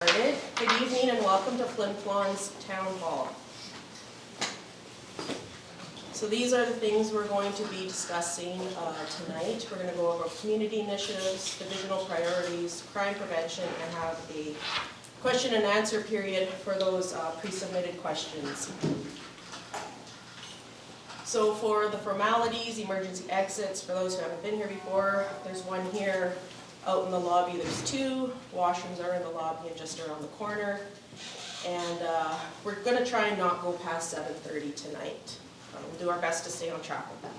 Good evening and welcome to Flon's Town Hall. So these are the things we're going to be discussing tonight. We're going to go over community initiatives, divisional priorities, crime prevention, and have a question and answer period for those pre-submitted questions. So for the formalities, emergency exits, for those who haven't been here before, there's one here. Out in the lobby there's two, washrooms are in the lobby and just around the corner. And we're going to try and not go past 7:30 tonight. We'll do our best to stay on track with that.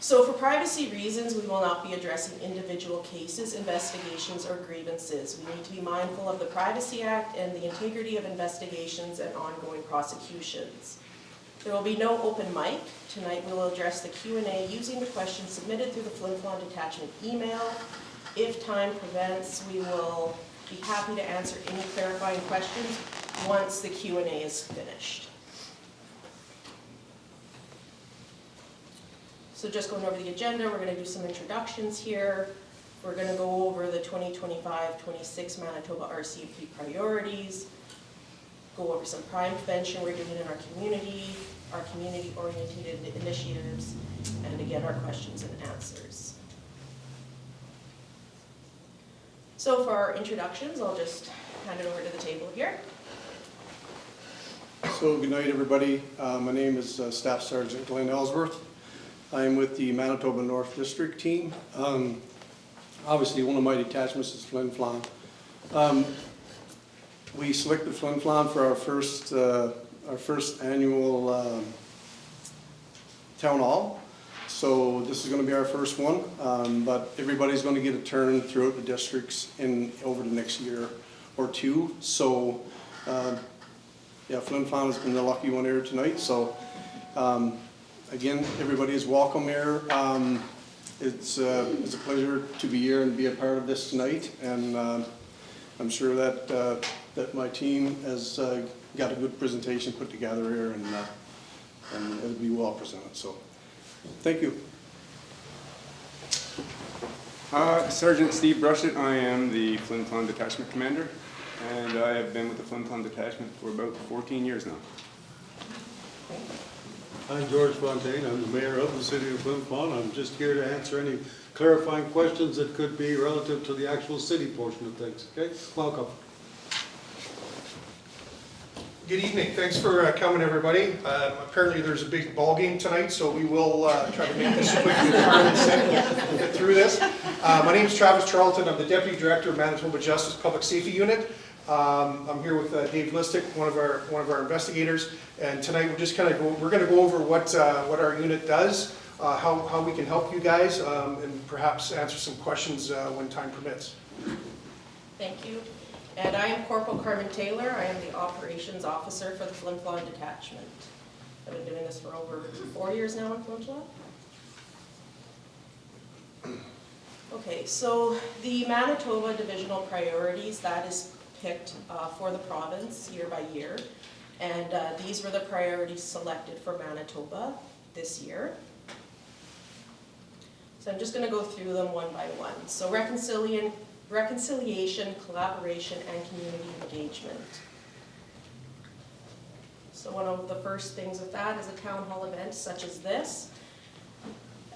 So for privacy reasons, we will not be addressing individual cases, investigations, or grievances. We need to be mindful of the Privacy Act and the integrity of investigations and ongoing prosecutions. There will be no open mic. Tonight we will address the Q&A using the questions submitted through the Flin detachment email. If time prevents, we will be happy to answer any clarifying questions once the Q&A is finished. So just going over the agenda, we're going to do some introductions here. We're going to go over the 2025-26 Manitoba RCMP priorities, go over some crime prevention we're doing in our community-oriented initiatives, and again, our questions and answers. So for our introductions, I'll just hand it over to the table here. So good night, everybody. My name is Staff Sergeant Glenn Ellsworth. I'm with the Manitoba North District team. Obviously, one of my detachments is Flin. We selected Flin for our first annual town hall. So this is going to be our first one, but everybody's going to get a turn throughout the districts over the next year or two. So yeah, Flin has been the lucky one here tonight. So again, everybody is welcome here. It's a pleasure to be here and be a part of this tonight, and I'm sure that that my team has got a good presentation put together here, and it'll be well presented. So, thank you. Sergeant Steve Brushett. I am the Flin Detachment Commander, and I have been with the Flin Detachment for about 14 years now. I'm George Fontaine. I'm the mayor of the city of Flin. I'm just here to answer any clarifying questions that could be relative to the actual city portion of things. Okay, welcome. Good evening. Thanks for coming, everybody. Apparently there's a big ball game tonight, so we will try to make this quick and get through this. My name is Travis Charlton. I'm the Deputy Director of Manitoba Justice Public Safety Unit. I'm here with Dave Listick, one of our investigators, and tonight we're just we're going to go over what our unit does, how we can help you guys, and perhaps answer some questions when time permits. Thank you. And I am Corporal Carmen Taylor. I am the Operations Officer for the Flin Detachment. I've been doing this for over 4 years now in Flin. Okay, so the Manitoba Divisional Priorities, that is picked for the province year by year. And these were the priorities selected for Manitoba this year. So I'm just going to go through them one by one. So reconciliation, collaboration, and community engagement. So one of the first things with that is a town hall event such as this.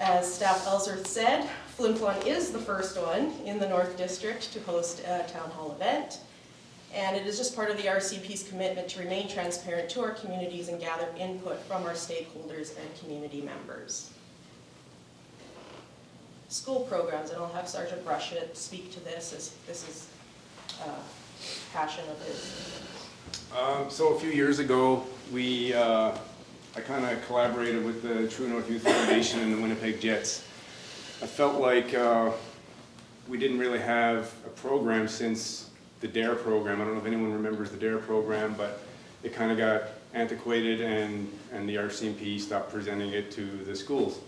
As Staff Ellsworth said, Flin is the first one in the North District to host a town hall event. And it is just part of the RCMP's commitment to remain transparent to our communities and gather input from our stakeholders and community members. School programs, and I'll have Sergeant Brushett speak to this, as this is a passion of his. So a few years ago, I kind of collaborated with the True North Youth Foundation and the Winnipeg Jets. I felt like we didn't really have a program since the DARE program. I don't know if anyone remembers the DARE program, but it kind of got antiquated, and the RCMP stopped presenting it to the schools.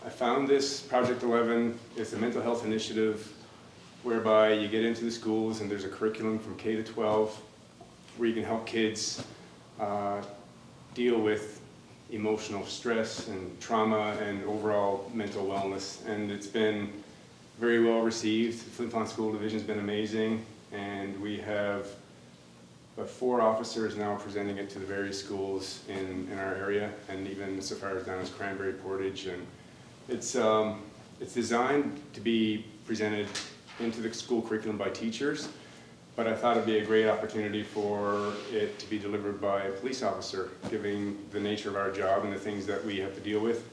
I found this Project 11. It's a mental health initiative whereby you get into the schools and there's a curriculum from K to 12 where you can help kids deal with emotional stress and trauma and overall mental wellness. And it's been very well received. Flin Flon School Division's been amazing, and we have about 4 officers now presenting it to the various schools in our area, and even so far as down as Cranberry Portage. And it's designed to be presented into the school curriculum by teachers, but I thought it'd be a great opportunity for it to be delivered by a police officer, given the nature of our job and the things that we have to deal with,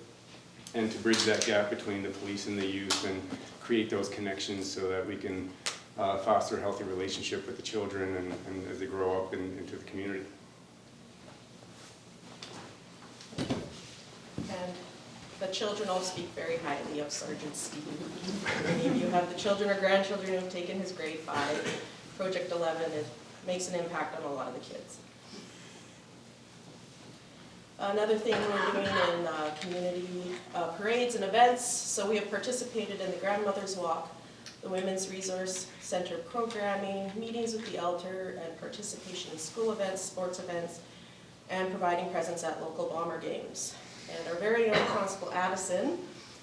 and to bridge that gap between the police and the youth and create those connections so that we can foster a healthy relationship with the children and as they grow up into the community. And the children all speak very highly of Sergeant Steve. Many of you have the children or grandchildren who have taken his grade 5. Project 11, it makes an impact on a lot of the kids. Another thing we're doing in community parades and events, so we have participated in the Grandmother's Walk, the Women's Resource Center programming, meetings with the Elder, and participation in school events, sports events, and providing presents at local bomber games. And our very own Constable Addison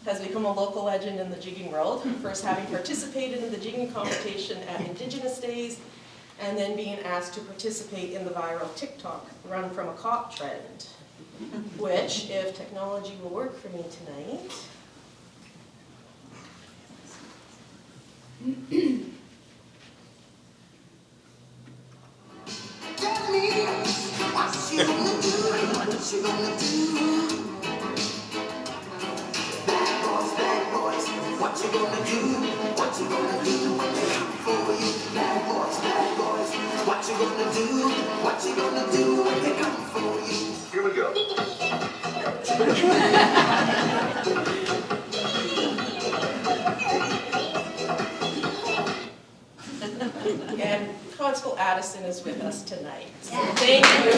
has become a local legend in the jigging world, first having participated in the jigging competition at Indigenous Days, and then being asked to participate in the viral TikTok Run from a Cop trend, which, if technology will work for me tonight, Tell me what you gonna do, what you gonna do. Bad boys, what you gonna do, what you gonna do when they come for you. Bad boys, what you gonna do, what you gonna do when they come for you. Here we go. and Constable Addison is with us tonight. So thank you.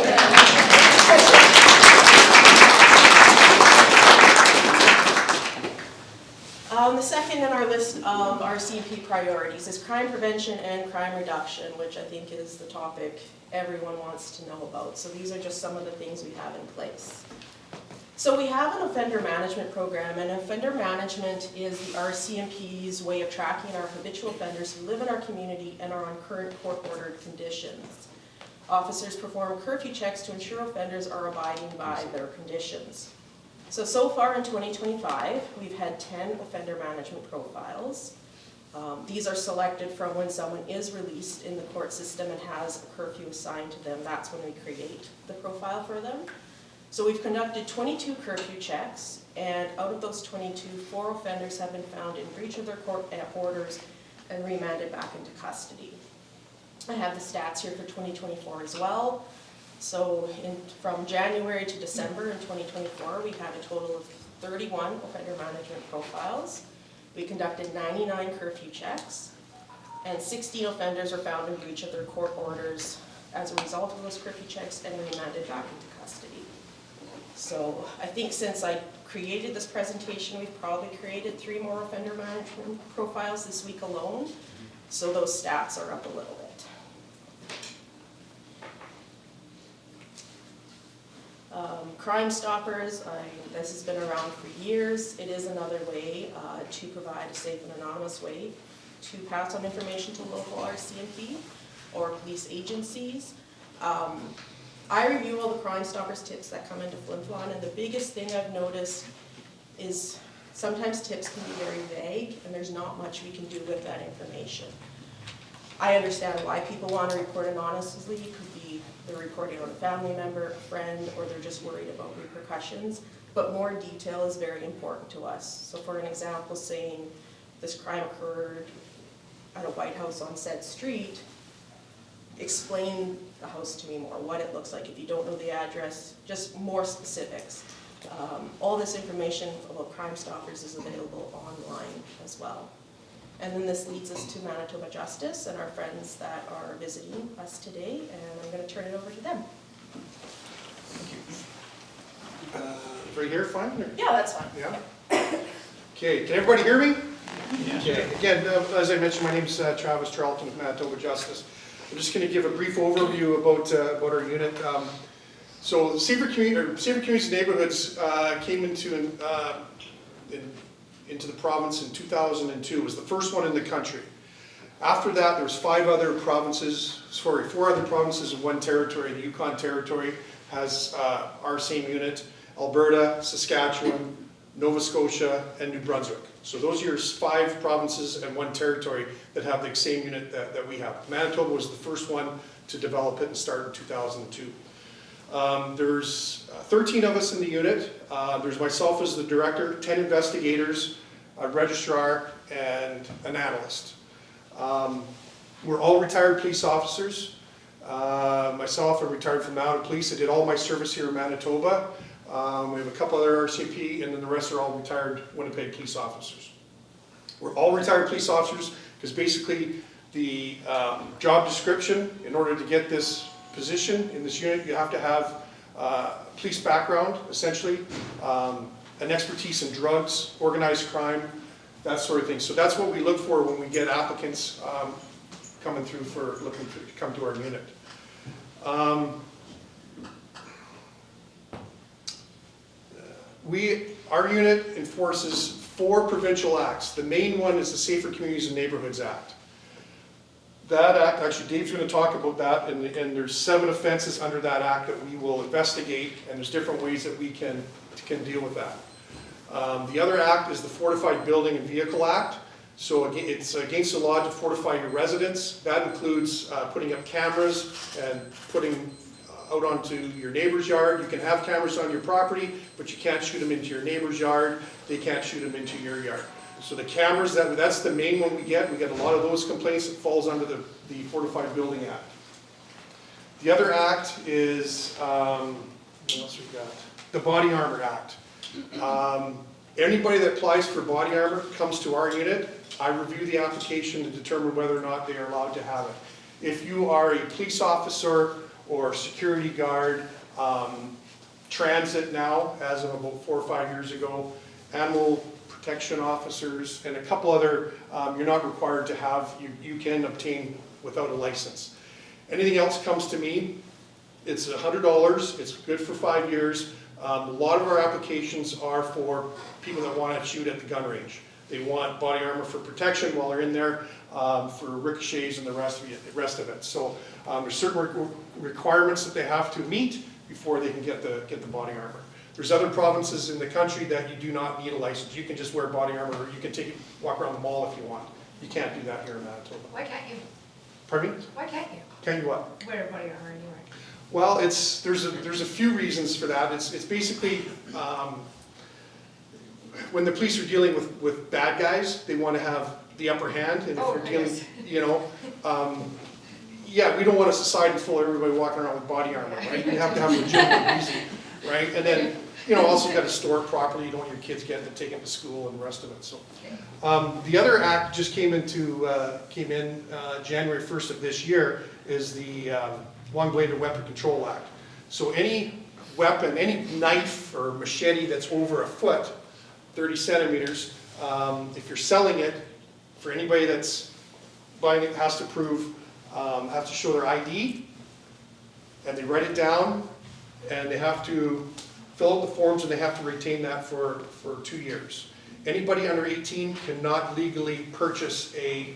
The second in our list of RCMP priorities is crime prevention and crime reduction, which I think is the topic everyone wants to know about. So these are just some of the things we have in place. So we have an offender management program, and offender management is the RCMP's way of tracking our habitual offenders who live in our community and are on current court-ordered conditions. Officers perform curfew checks to ensure offenders are abiding by their conditions. So far in 2025, we've had 10 offender management profiles. These are selected from when someone is released in the court system and has a curfew assigned to them. That's when we create the profile for them. So we've conducted 22 curfew checks, and out of those 22, 4 offenders have been found in breach of their court orders and remanded back into custody. I have the stats here for 2024 as well. So from January to December in 2024, we had a total of 31 offender management profiles. We conducted 99 curfew checks, and 16 offenders were found in breach of their court orders as a result of those curfew checks and remanded back into custody. So I think since I created this presentation, we've probably created 3 more offender management profiles this week alone. So those stats are up a little bit. Crime Stoppers, this has been around for years. It is another way to provide a safe and anonymous way to pass on information to local RCMP or police agencies. I review all the Crime Stoppers tips that come into Flin Flon, and the biggest thing I've noticed is sometimes tips can be very vague and there's not much we can do with that information. I understand why people want to report anonymously. It could be they're reporting on a family member, a friend, or they're just worried about repercussions. But more detail is very important to us. So for an example, saying this crime occurred at a White House on said street, explain the house to me more, what it looks like. If you don't know the address, just more specifics. All this information about Crime Stoppers is available online as well. And then this leads us to Manitoba Justice and our friends that are visiting us today, and I'm going to turn it over to them. Right here, fine? Or? Yeah, that's fine. Yeah. Okay, can everybody hear me? Yeah. Okay. Again, as I mentioned, my name is Travis Charlton with Manitoba Justice. I'm just going to give a brief overview about our unit. So Safer Communities Neighborhoods came into into the province in 2002. It was the first one in the country. After that, there was four other provinces in one territory. The Yukon Territory has our same unit, Alberta, Saskatchewan, Nova Scotia, and New Brunswick. So those are your 5 provinces and 1 territory that have the same unit that we have. Manitoba was the first one to develop it and start in 2002. There's 13 of us in the unit. There's myself as the director, 10 investigators, a registrar, and an analyst. We're all retired police officers. Myself, I'm retired from Mounted Police. I did all my service here in Manitoba. We have a couple other RCMP, and then the rest are all retired Winnipeg police officers. We're all retired police officers because basically the job description, in order to get this position in this unit, you have to have police background, essentially, an expertise in drugs, organized crime, that sort of thing. So that's what we look for when we get applicants coming through for looking to come to our unit. Our unit enforces 4 provincial acts. The main one is the Safer Communities and Neighborhoods Act. That act, actually Dave's going to talk about that, and there's 7 offenses under that act that we will investigate, and there's different ways that we can deal with that. The other act is the Fortified Building and Vehicle Act. So it's against the law to fortify your residence. That includes putting up cameras and putting out onto your neighbor's yard. You can have cameras on your property, but you can't shoot them into your neighbor's yard. They can't shoot them into your yard. So the cameras, that's the main one we get. We get a lot of those complaints. It falls under the Fortified Building Act. The other act is, what else we got? The Body Armor Act. Anybody that applies for body armor comes to our unit. I review the application to determine whether or not they are allowed to have it. If you are a police officer or security guard, transit now, as of about 4 or 5 years ago, animal protection officers, and a couple other, you're not required to have, you can obtain without a license. Anything else comes to me, it's $100, it's good for 5 years. A lot of our applications are for people that want to shoot at the gun range. They want body armor for protection while they're in there, for ricochets and the rest of it. So there's certain requirements that they have to meet before they can get the body armor. There's other provinces in the country that you do not need a license. You can just wear body armor, or you can walk around the mall if you want. You can't do that here in Manitoba. Why can't you? Pardon me? Why can't you? Can you what? Wear body armor anyway. Well, there's a few reasons for that. It's basically when the police are dealing with bad guys, they want to have the upper hand, and if you're dealing, yeah, we don't want a society full of everybody walking around with body armor, right? You have to have a legitimate reason, right? And then also you got to store it properly. You don't want your kids getting it, taken to school and the rest of it. So the other act just came in January 1st of this year is the Long-Bladed Weapon Control Act. So any weapon, any knife or machete that's over a foot, 30 centimeters, if you're selling it, for anybody that's buying it, has to prove, have to show their ID, and they write it down, and they have to fill out the forms, and they have to retain that for 2 years. Anybody under 18 cannot legally purchase a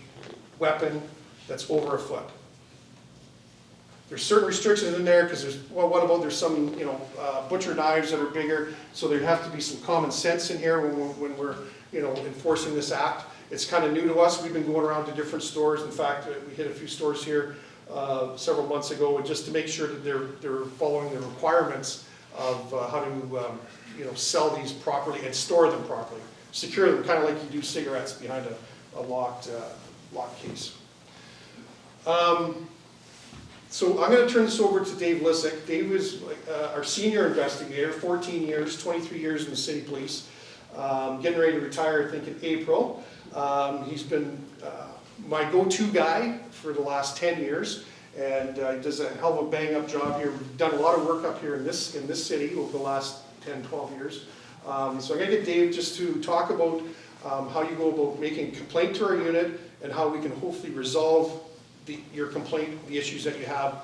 weapon that's over a foot. There's certain restrictions in there because there's some butcher knives that are bigger, so there have to be some common sense in here when we're enforcing this act. It's kind of new to us. We've been going around to different stores. In fact, we hit a few stores here several months ago, just to make sure that they're following the requirements of how to sell these properly and store them properly, secure them, kind of like you do cigarettes behind a locked case. So I'm going to turn this over to Dave Lissick. Dave is our senior investigator, 14 years, 23 years in the city police, getting ready to retire, I think, in April. He's been my go-to guy for the last 10 years, and he does a hell of a bang-up job here. We've done a lot of work up here in this city over the last 10, 12 years. So I'm going to get Dave just to talk about how you go about making a complaint to our unit and how we can hopefully resolve your complaint, the issues that you have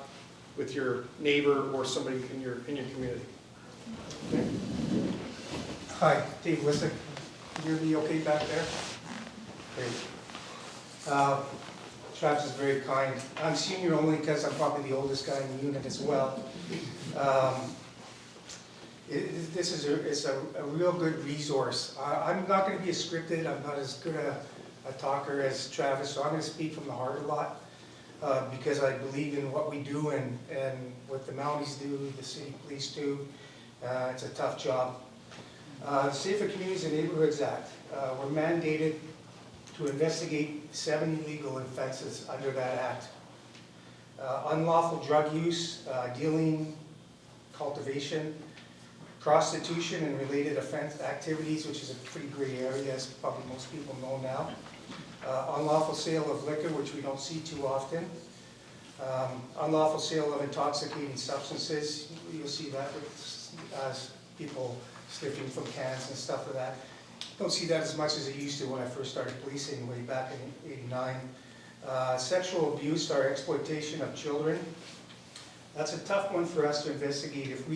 with your neighbor or somebody in your community. Okay. Hi, Dave Lissick, Can you hear me okay back there? Great. Travis is very kind. I'm senior only because I'm probably the oldest guy in the unit as well. This is a real good resource. I'm not going to be as scripted. I'm not as good a talker as Travis, so I'm going to speak from the heart a lot because I believe in what we do and what the Mounties do, the city police do. It's a tough job. The Safer Communities and Neighborhoods Act, we're mandated to investigate 7 illegal offenses under that act. Unlawful drug use, dealing, cultivation, prostitution and related offense activities, which is a pretty gray area, as probably most people know now. Unlawful sale of liquor, which we don't see too often. Unlawful sale of intoxicating substances. You'll see that with people sniffing from cans and stuff like that. Don't see that as much as I used to when I first started policing way back in '89. Sexual abuse or exploitation of children. That's a tough one for us to investigate. If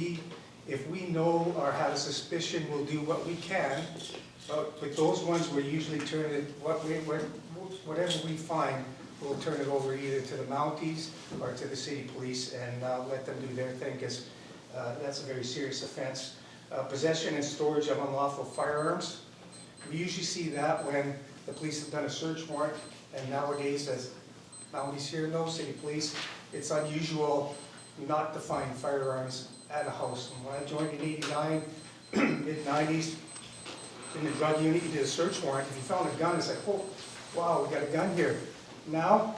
we know or have a suspicion, we'll do what we can. But with those ones, we usually turn it, whatever we find, we'll turn it over either to the Mounties or to the city police and let them do their thing, because that's a very serious offense. Possession and storage of unlawful firearms. We usually see that when the police have done a search warrant, and nowadays, as Mounties here know, city police, it's unusual not to find firearms at a house. And when I joined in '89, mid-90s, in the drug unit, you did a search warrant. If you found a gun, it's like, oh, wow, we got a gun here. Now,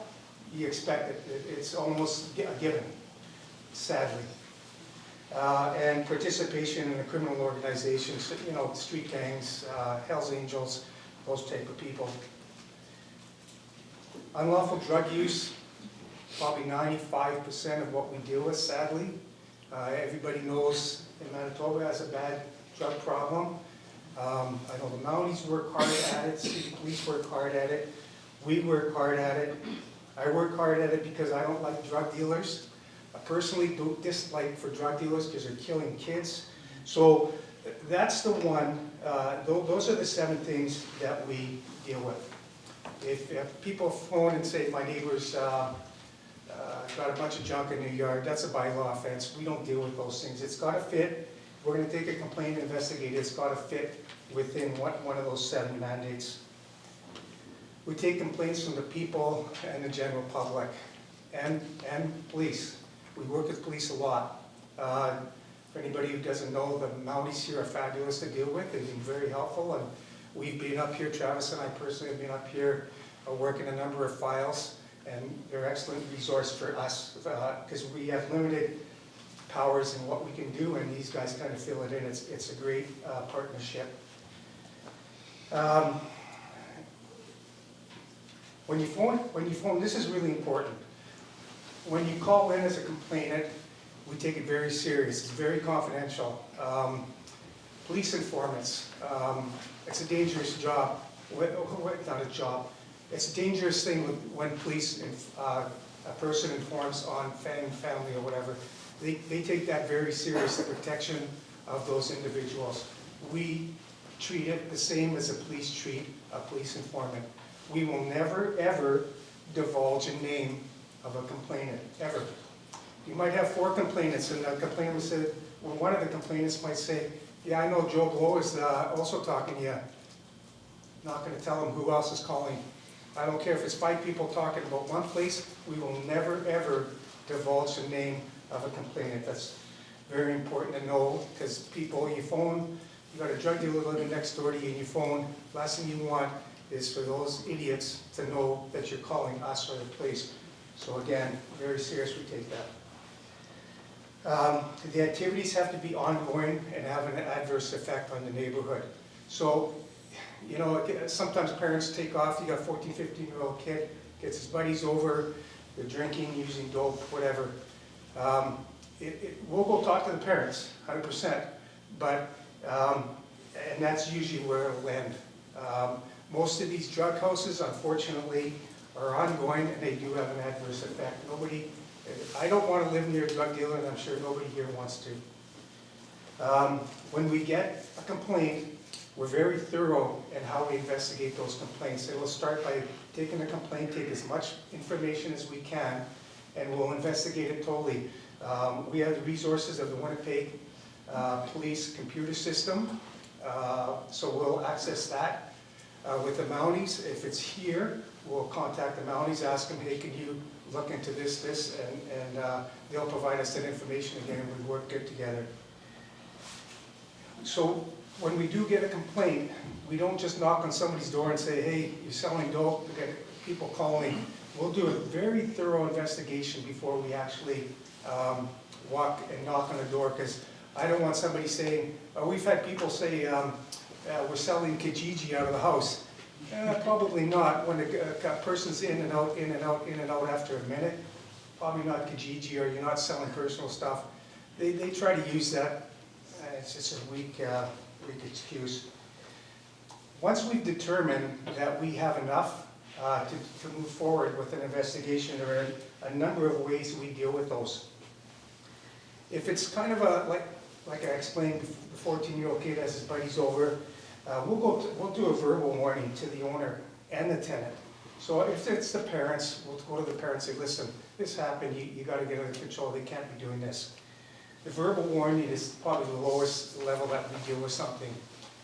you expect it. It's almost a given, sadly. And participation in a criminal organization, you know, street gangs, Hells Angels, those type of people. Unlawful drug use, probably 95% of what we deal with, sadly. Everybody knows in Manitoba has a bad drug problem. I know the Mounties work hard at it, city police work hard at it, we work hard at it. I work hard at it because I don't like drug dealers. I personally don't dislike for drug dealers because they're killing kids. So that's the one, those are the 7 things that we deal with. If people phone and say, my neighbor's got a bunch of junk in their yard, that's a bylaw offense. We don't deal with those things. It's got to fit. We're going to take a complaint and investigate it. It's got to fit within one of those 7 mandates. We take complaints from the people and the general public and police. We work with police a lot. For anybody who doesn't know, the Mounties here are fabulous to deal with. They've been very helpful, and we've been up here, Travis and I personally have been up here working a number of files, and they're an excellent resource for us because we have limited powers in what we can do, and these guys kind of fill it in. It's a great partnership. When you phone, this is really important. When you call in as a complainant, we take it very serious. It's very confidential. Police informants, it's a dangerous job. Not a job. It's a dangerous thing when police, a person informs on family or whatever. They take that very serious, the protection of those individuals. We treat it the same as the police treat a police informant. We will never, ever divulge a name of a complainant, ever. You might have 4 complainants, and the complainant said, well, one of the complainants might say, yeah, I know Joe Blow is also talking to you. Not going to tell him who else is calling. I don't care if it's 5 people talking about one place, we will never, ever divulge the name of a complainant. That's very important to know, because people, you phone, you got a drug dealer living next door to you, and you phone, last thing you want is for those idiots to know that you're calling us or the police. So again, very serious, we take that. The activities have to be ongoing and have an adverse effect on the neighborhood. So, you know, sometimes parents take off, you got a 14, 15-year-old kid, gets his buddies over, they're drinking, using dope, whatever. We'll go talk to the parents, 100%, but, and that's usually where it'll end. Most of these drug houses, unfortunately, are ongoing, and they do have an adverse effect. I don't want to live near a drug dealer, and I'm sure nobody here wants to. When we get a complaint, We're very thorough in how we investigate those complaints. It will start by taking the complaint, take as much information as we can, and we'll investigate it totally. We have the resources of the Winnipeg Police computer system, so we'll access that. With the Mounties, if it's here, we'll contact the Mounties, ask them, hey, can you look into this, and they'll provide us that information again, and we work good together. So when we do get a complaint, we don't just knock on somebody's door and say, hey, you're selling dope, we get people calling. We'll do a very thorough investigation before we actually walk and knock on the door, because I don't want somebody saying, we've had people say, we're selling Kijiji out of the house. Probably not. When a person's in and out, in and out, in and out after a minute, probably not Kijiji, or you're not selling personal stuff. They try to use that. It's just a weak excuse. Once we've determined that we have enough to move forward with an investigation, there are a number of ways we deal with those. If it's kind of like I explained, the 14-year-old kid has his buddies over, we'll do a verbal warning to the owner and the tenant. So if it's the parents, we'll go to the parents and say, listen, this happened, you got to get under control, they can't be doing this. The verbal warning is probably the lowest level that we deal with something.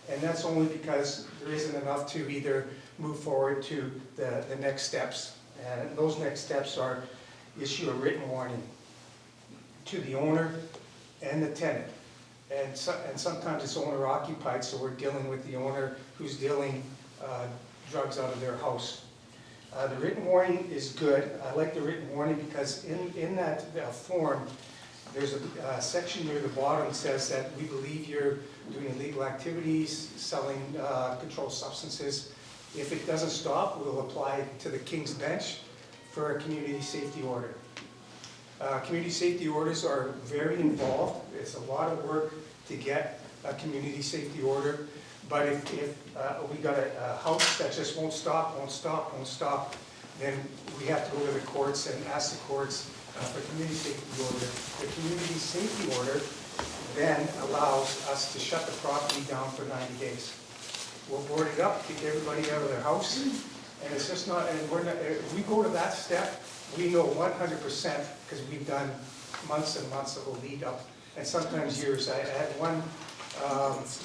And that's only because there isn't enough to either move forward to the next steps. And those next steps are issue a written warning to the owner and the tenant. And sometimes it's owner occupied, so we're dealing with the owner who's dealing drugs out of their house. The written warning is good. I like the written warning because in that form, there's a section near the bottom that says that we believe you're doing illegal activities, selling controlled substances. If it doesn't stop, we'll apply to the King's Bench for a community safety order. Community safety orders are very involved. It's a lot of work to get a community safety order. But if we got a house that just won't stop, then we have to go to the courts and ask the courts for community safety order. The community safety order then allows us to shut the property down for 90 days. We'll board it up, kick everybody out of their house, and it's just not, and if we go to that step, we know 100%, because we've done months and months of a lead up, and sometimes years. I had one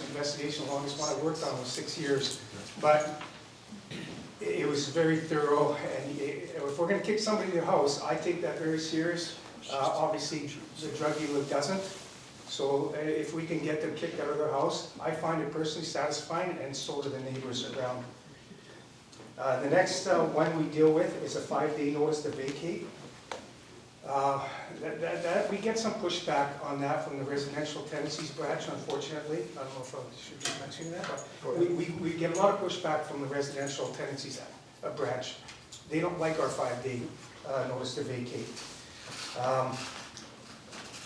investigation, the longest one I worked on was 6 years, but it was very thorough, and if we're going to kick somebody in their house, I take that very serious. Obviously, the drug dealer doesn't, so if we can get them kicked out of their house, I find it personally satisfying, and so do the neighbors around. The next one we deal with is a 5-day notice to vacate. We get some pushback on that from the residential tenancies branch, unfortunately. I don't know if I should be mentioning that, but we get a lot of pushback from the residential tenancies branch. They don't like our 5-day notice to vacate.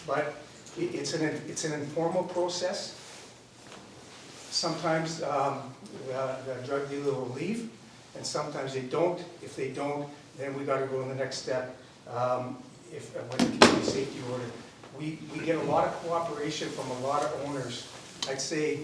But it's an informal process. Sometimes the drug dealer will leave, and sometimes they don't. If they don't, then we got to go in the next step. With the community safety order, we get a lot of cooperation from a lot of owners. I'd say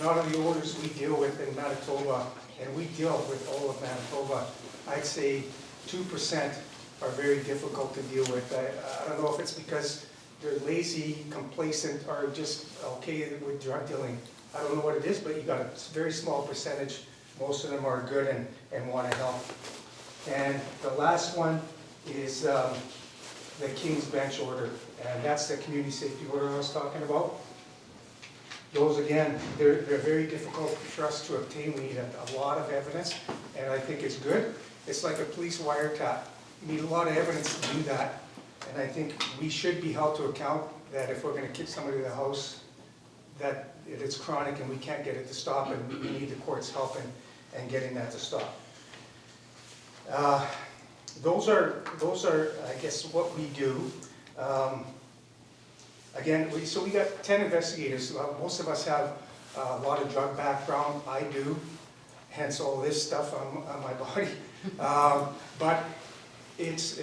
a lot of the owners we deal with in Manitoba, and we deal with all of Manitoba, I'd say 2% are very difficult to deal with. I don't know if it's because they're lazy, complacent, or just okay with drug dealing. I don't know what it is, but you got a very small percentage. Most of them are good and want to help. And the last one is the King's Bench order, and that's the community safety order I was talking about. Those, again, they're very difficult for us to obtain. We need a lot of evidence, and I think it's good. It's like a police wiretap. You need a lot of evidence to do that, and I think we should be held to account that if we're going to kick somebody to the house, that it's chronic and we can't get it to stop, and we need the court's help in getting that to stop. Those are, I guess, what we do. Again, so we got 10 investigators. Most of us have a lot of drug background. I do, hence all this stuff on my body. But it's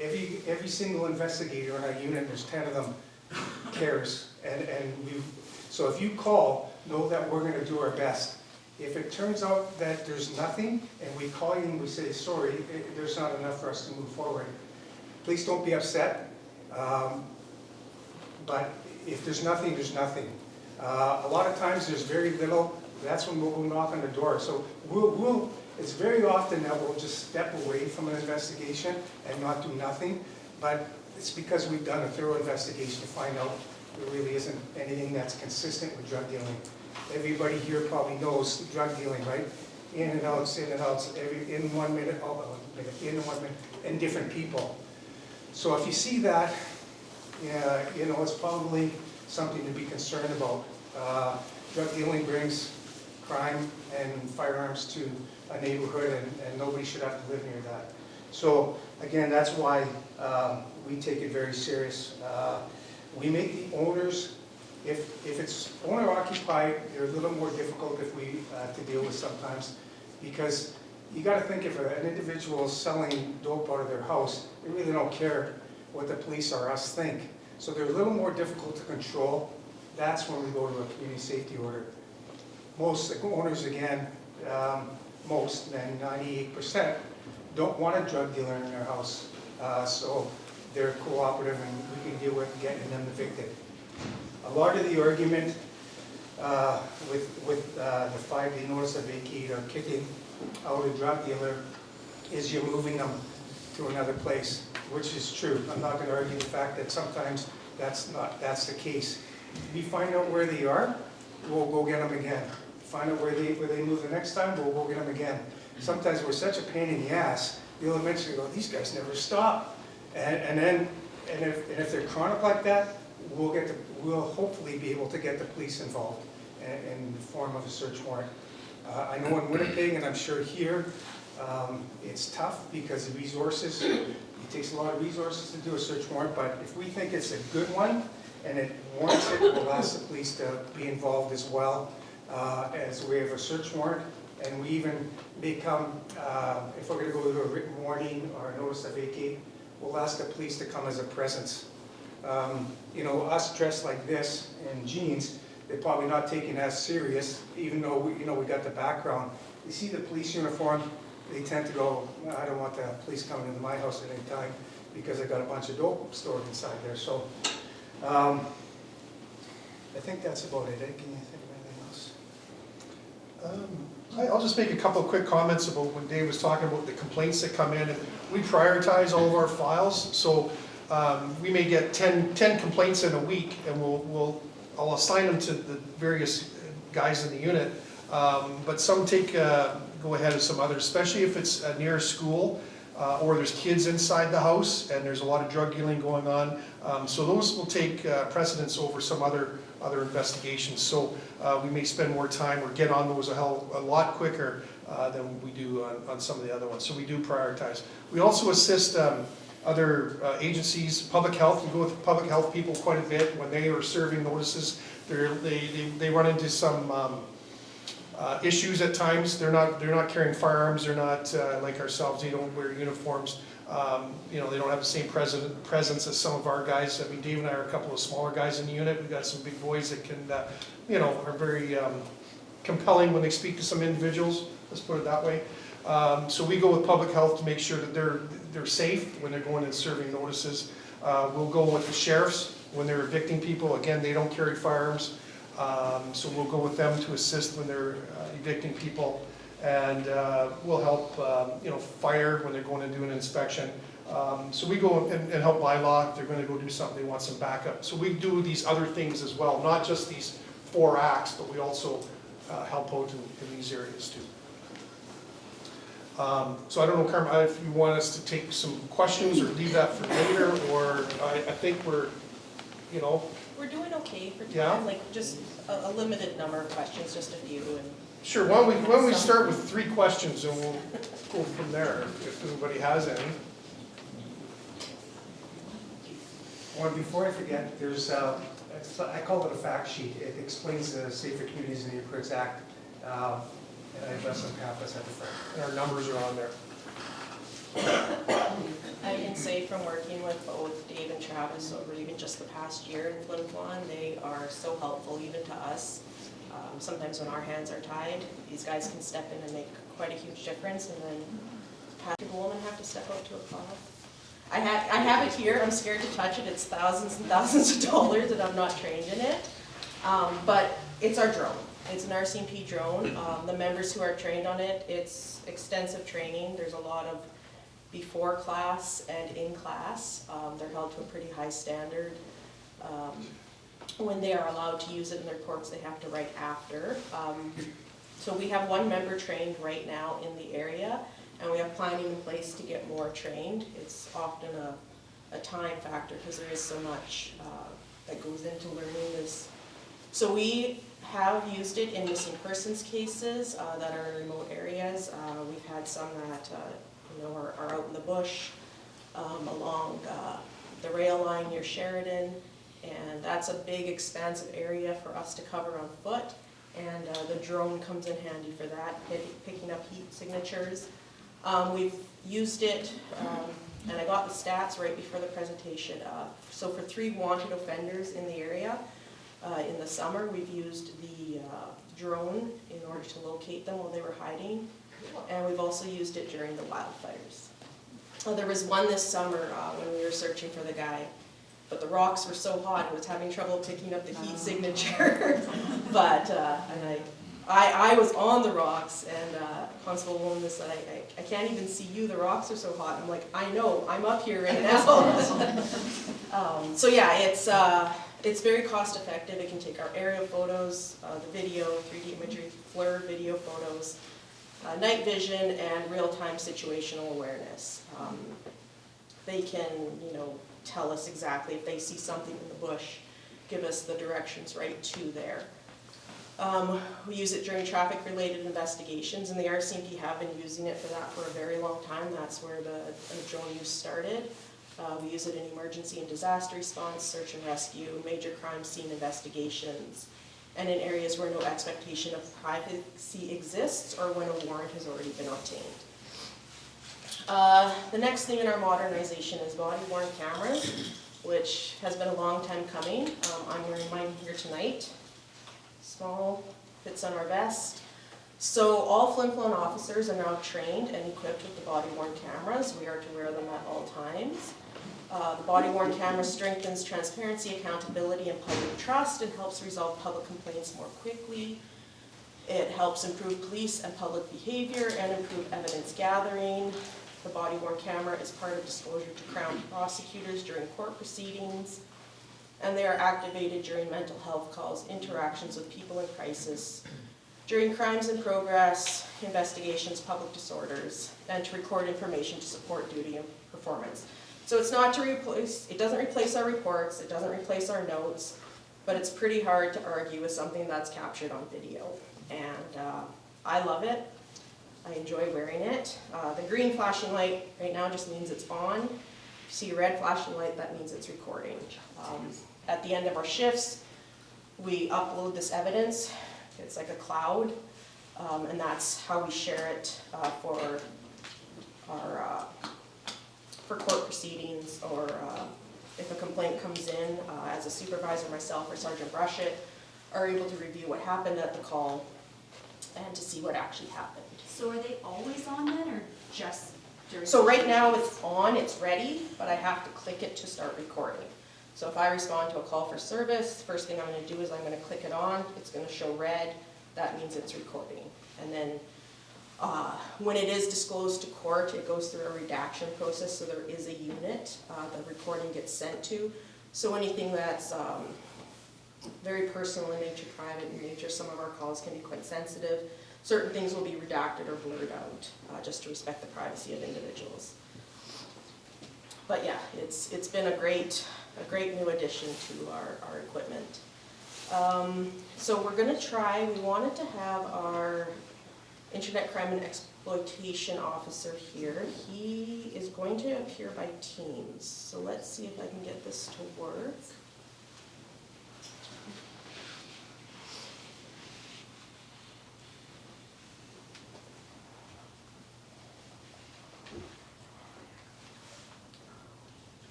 every single investigator in our unit, there's 10 of them, cares. So if you call, know that we're gonna do our best. If it turns out that there's nothing, and we call you and we say, sorry, there's not enough for us to move forward, please don't be upset. But if there's nothing, there's nothing. A lot of times there's very little, that's when we'll knock on the door. So it's very often that we'll just step away from an investigation and not do nothing, but it's because we've done a thorough investigation to find out there really isn't anything that's consistent with drug dealing. Everybody here probably knows drug dealing, right? In and outs, in 1 minute, in 1 minute, and different people. So if you see that, yeah, you know, it's probably something to be concerned about. Drug dealing brings crime and firearms to a neighborhood, and nobody should have to live near that. So again, that's why we take it very serious. We make the owners, if it's owner occupied, they're a little more difficult if we to deal with sometimes, because you got to think if an individual is selling dope out of their house, they really don't care what the police or us think. So they're a little more difficult to control. That's when we go to a community safety order. Most owners, again, most, and 98%, don't want a drug dealer in their house. So they're cooperative and we can deal with getting them evicted. A lot of the argument with the 5-day notice of vacate or kicking out a drug dealer is you're moving them to another place, which is true. I'm not going to argue the fact that sometimes that's the case. We find out where they are, we'll go get them again. Find out where they move the next time, we'll go get them again. Sometimes we're such a pain in the ass, you'll eventually go, these guys never stop. And if they're chronic like that, we'll hopefully be able to get the police involved in the form of a search warrant. I know in Winnipeg, and I'm sure here, it's tough because of resources. It takes a lot of resources to do a search warrant, but if we think it's a good one and it warrants it, we'll ask the police to be involved as well as we have a search warrant. And we even become, if we're going to go to a written warning or a notice of vacate, we'll ask the police to come as a presence. You know, us dressed like this in jeans, they're probably not taken as serious, even though we got the background. You see the police uniform, they tend to go, I don't want the police coming into my house at any time because I got a bunch of dope stored inside there. So I think that's about it. Can you think of anything else? I'll just make a couple of quick comments about when Dave was talking about the complaints that come in. And we prioritize all of our files, so we may get 10 complaints in a week, and I'll assign them to the various guys in the unit. But some go ahead of some others, especially if it's near a school or there's kids inside the house and there's a lot of drug dealing going on. So those will take precedence over some other investigations. So we may spend more time or get on those a lot quicker than we do on some of the other ones. So we do prioritize. We also assist other agencies, public health. We go with public health people quite a bit when they are serving notices. They run into some issues at times. They're not carrying firearms. They're not like ourselves. They don't wear uniforms. They don't have the same presence as some of our guys. I mean, Dave and I are a couple of smaller guys in the unit. We've got some big boys that can, are very compelling when they speak to some individuals. Let's put it that way. So we go with public health to make sure that they're safe when they're going and serving notices. We'll go with the sheriffs when they're evicting people. Again, they don't carry firearms. So we'll go with them to assist when they're evicting people, and we'll help fire when they're going to do an inspection. So we go and help bylaw if they're going to go do something, they want some backup. So we do these other things as well, not just these 4 acts, but we also help out in these areas too. So I don't know, Carmen, if you want us to take some questions or leave that for later, or I think we're doing okay for time, Yeah. like just a limited number of questions, just a few. And sure, why don't we start with 3 questions and we'll go from there if anybody has any. Well, before I forget, there's I call it a fact sheet. It explains the Safer Communities and Neighborhoods Act, and I've left some pamphlets at the front, and our numbers are on there. I can say from working with both Dave and Travis over even just the past year in Flin, they are so helpful even to us. Sometimes when our hands are tied, these guys can step in and make quite a huge difference, and then the woman have to step out to a call. I have it here. I'm scared to touch it. It's thousands and thousands of dollars, and I'm not trained in it. But it's our drone. It's an RCMP drone. The members who are trained on it, it's extensive training. There's a lot of before class and in class. They're held to a pretty high standard. When they are allowed to use it in their reports, they have to write after. So we have one member trained right now in the area, and we have planning in place to get more trained. It's often a time factor because there is so much that goes into learning this. So we have used it in missing persons cases that are in remote areas. We've had some that are out in the bush, along the rail line near Sheridan, and that's a big expansive area for us to cover on foot, and the drone comes in handy for that, picking up heat signatures. We've used it, and I got the stats right before the presentation. So for 3 wanted offenders in the area, in the summer, we've used the drone in order to locate them while they were hiding, and we've also used it during the wildfires. There was one this summer when we were searching for the guy, but the rocks were so hot, I was having trouble picking up the heat signature. But, and I was on the rocks, and Constable Woman said, I can't even see you, the rocks are so hot. I'm like, I know, I'm up here right now. So yeah, it's very cost effective. It can take our aerial photos, the video, 3D imagery, FLIR video photos, night vision, and real-time situational awareness. They can, tell us exactly if they see something in the bush, give us the directions right to there. We use it during traffic-related investigations, and the RCMP have been using it for that for a very long time. That's where the drone use started. We use it in emergency and disaster response, search and rescue, major crime scene investigations, and in areas where no expectation of privacy exists or when a warrant has already been obtained. The next thing in our modernization is body-worn cameras, which has been a long time coming. I'm wearing mine here tonight. Small, fits on our vest. So all Flin Flon officers are now trained and equipped with the body-worn cameras. We are to wear them at all times. The body-worn camera strengthens transparency, accountability, and public trust, and helps resolve public complaints more quickly. It helps improve police and public behavior and improve evidence gathering. The body-worn camera is part of disclosure to Crown prosecutors during court proceedings, and they are activated during mental health calls, interactions with people in crisis, during crimes in progress, investigations, public disorders, and to record information to support duty and performance. So it's not to replace, it doesn't replace our reports, it doesn't replace our notes, but it's pretty hard to argue with something that's captured on video. And I love it. I enjoy wearing it. The green flashing light right now just means it's on. If you see a red flashing light, that means it's recording. At the end of our shifts, we upload this evidence. It's like a cloud, and that's how we share it for court proceedings, or if a complaint comes in, as a supervisor, myself or Sergeant Brushett are able to review what happened at the call and to see what actually happened. So are they always on then, or just during? So right now it's on, it's ready, but I have to click it to start recording. So if I respond to a call for service, first thing I'm going to do is I'm going to click it on. It's going to show red. That means it's recording. And then when it is disclosed to court, it goes through a redaction process, so there is a unit the recording gets sent to. So anything that's very personal in nature, private in nature, some of our calls can be quite sensitive. Certain things will be redacted or blurred out, just to respect the privacy of individuals. But yeah, it's been a great new addition to our equipment. So we're going to try, we wanted to have our Internet Crime and Exploitation Officer here. He is going to appear by Teams. So let's see if I can get this to work.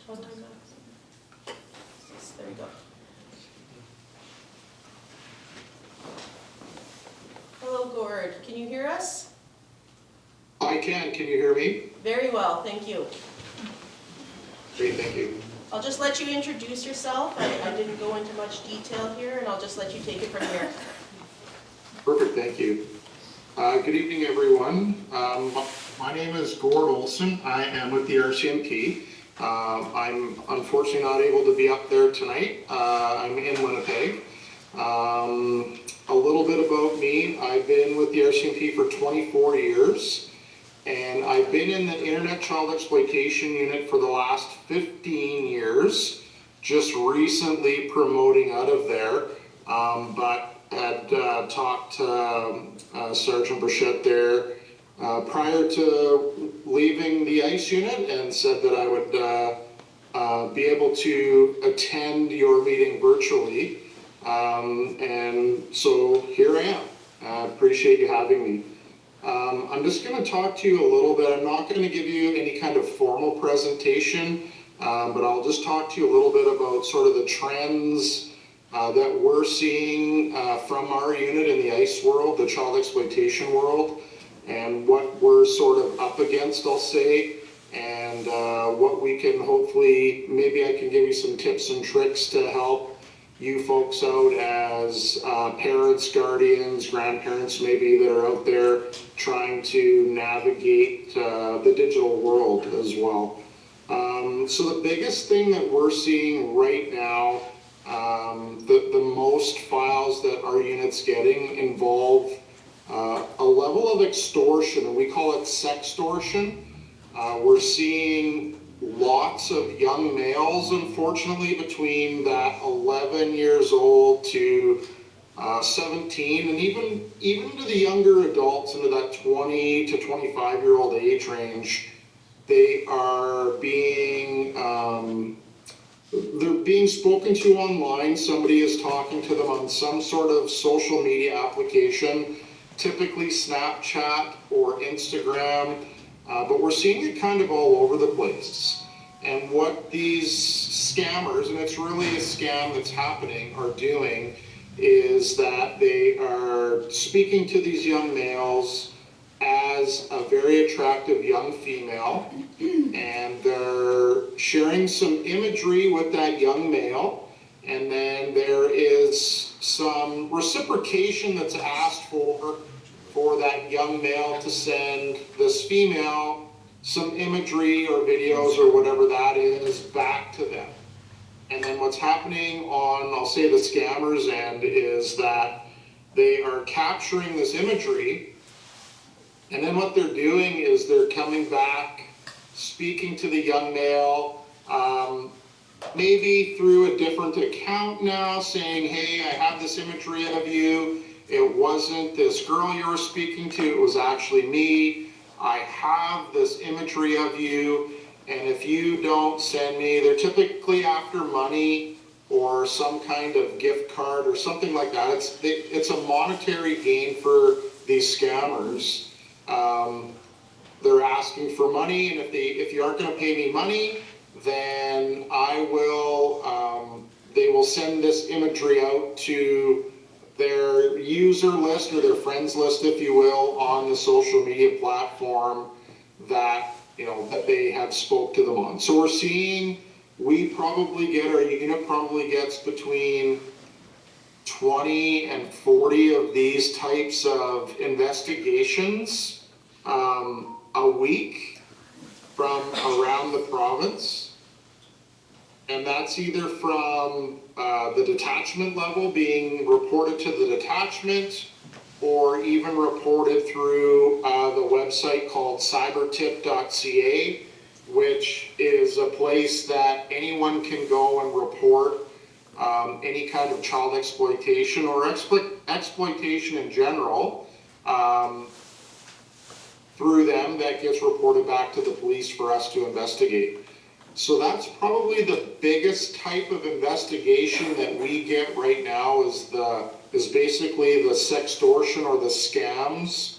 Hold on. switchboard. Can you hear us? I can you hear me? Very well, thank you. Great, thank you. I'll just let you introduce yourself. I didn't go into much detail here, and I'll just let you take it from here. Perfect, thank you. Good evening, everyone. My name is Gord Olson. I am with the RCMP. I'm unfortunately not able to be up there tonight. I'm in Winnipeg. A little bit about me. I've been with the RCMP for 24 years, and I've been in the Internet Child Exploitation Unit for the last 15 years, just recently promoting out of there, but had talked to Sergeant Burchette there prior to leaving the ICE unit and said that I would be able to attend your meeting virtually. And so here I am. I appreciate you having me. I'm just going to talk to you a little bit. I'm not going to give you any kind of formal presentation, but I'll just talk to you a little bit about sort of the trends that we're seeing from our unit in the ICE world, the child exploitation world, and what we're sort of up against, I'll say, and what we can hopefully, maybe I can give you some tips and tricks to help you folks out as parents, guardians, grandparents maybe that are out there trying to navigate the digital world as well. So the biggest thing that we're seeing right now, the most files that our unit's getting involve a level of extortion, and we call it sextortion. We're seeing lots of young males, unfortunately, between that 11 years old to 17, and even to the younger adults into that 20 to 25-year-old age range. They are being they're being spoken to online. Somebody is talking to them on some sort of social media application, typically Snapchat or Instagram, but we're seeing it kind of all over the place. And what these scammers, and it's really a scam that's happening, are doing is that they are speaking to these young males as a very attractive young female, and they're sharing some imagery with that young male, and then there is some reciprocation that's asked for that young male to send this female some imagery or videos or whatever that is back to them. And then what's happening on, I'll say, the scammers' end is that they are capturing this imagery, and then what they're doing is they're coming back, speaking to the young male, maybe through a different account now, saying, hey, I have this imagery of you. It wasn't this girl you were speaking to, it was actually me. I have this imagery of you, and if you don't send me, they're typically after money or some kind of gift card or something like that. It's a monetary gain for these scammers. They're asking for money, and if you aren't going to pay me money, then I will. They will send this imagery out to their user list or their friends list, if you will, on the social media platform that that they have spoke to them on. So we're seeing, our unit probably gets between 20 and 40 of these types of investigations a week from around the province. And that's either from the detachment level being reported to the detachment, or even reported through the website called cybertip.ca, which is a place that anyone can go and report any kind of child exploitation or exploitation in general through them, that gets reported back to the police for us to investigate. So that's probably the biggest type of investigation that we get right now is basically the sextortion or the scams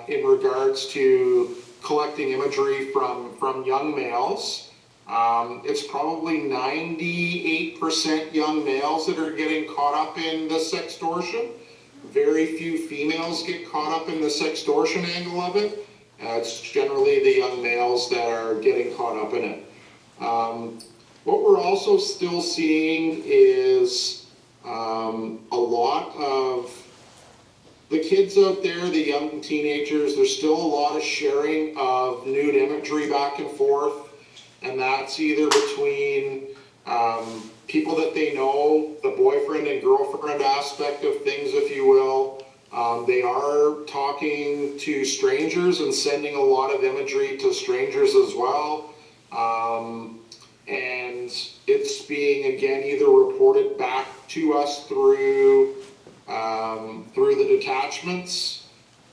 in regards to collecting imagery from young males. It's probably 98% young males that are getting caught up in the sextortion. very few females get caught up in the sextortion angle of it. It's generally the young males that are getting caught up in it. What we're also still seeing is a lot of the kids out there, the young teenagers, there's still a lot of sharing of nude imagery back and forth, and that's either between people that they know, the boyfriend and girlfriend aspect of things, if you will. They are talking to strangers and sending a lot of imagery to strangers as well. And it's being, again, either reported back to us through the detachments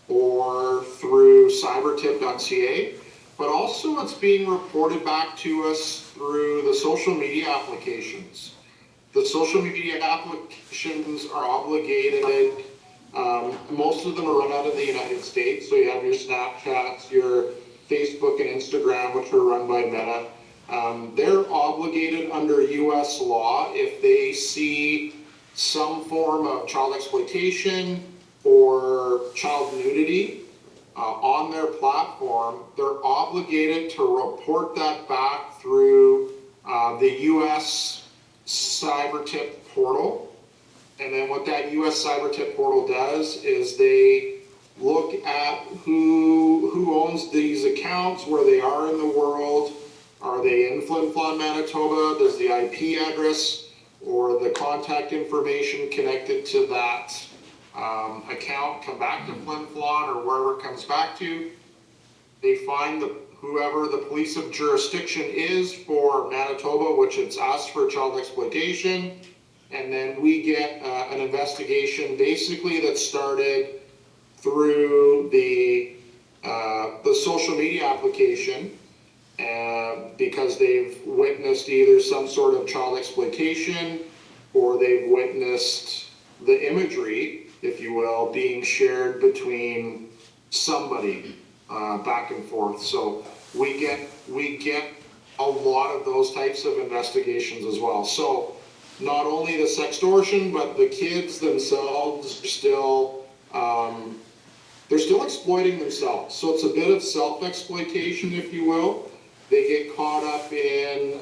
or through cybertip.ca, but also it's being reported back to us through the social media applications. The social media applications are obligated, most of them are run out of the United States, so you have your Snapchats, your Facebook and Instagram, which are run by Meta. They're obligated under US law if they see some form of child exploitation or child nudity on their platform, they're obligated to report that back through the US CyberTip portal. And then what that US CyberTip portal does is they look at who owns these accounts, where they are in the world. Are they in Flin, Flon, Manitoba? Does the IP address or the contact information connected to that account come back to Flin, Flon, or wherever it comes back to? They find whoever the police of jurisdiction is for Manitoba, which it's us for child exploitation, and then we get an investigation basically that started through the social media application, because they've witnessed either some sort of child exploitation or they've witnessed the imagery, if you will, being shared between somebody back and forth. So we get a lot of those types of investigations as well. So not only the sextortion, but the kids themselves are still they're still exploiting themselves. So it's a bit of self-exploitation, if you will. They get caught up in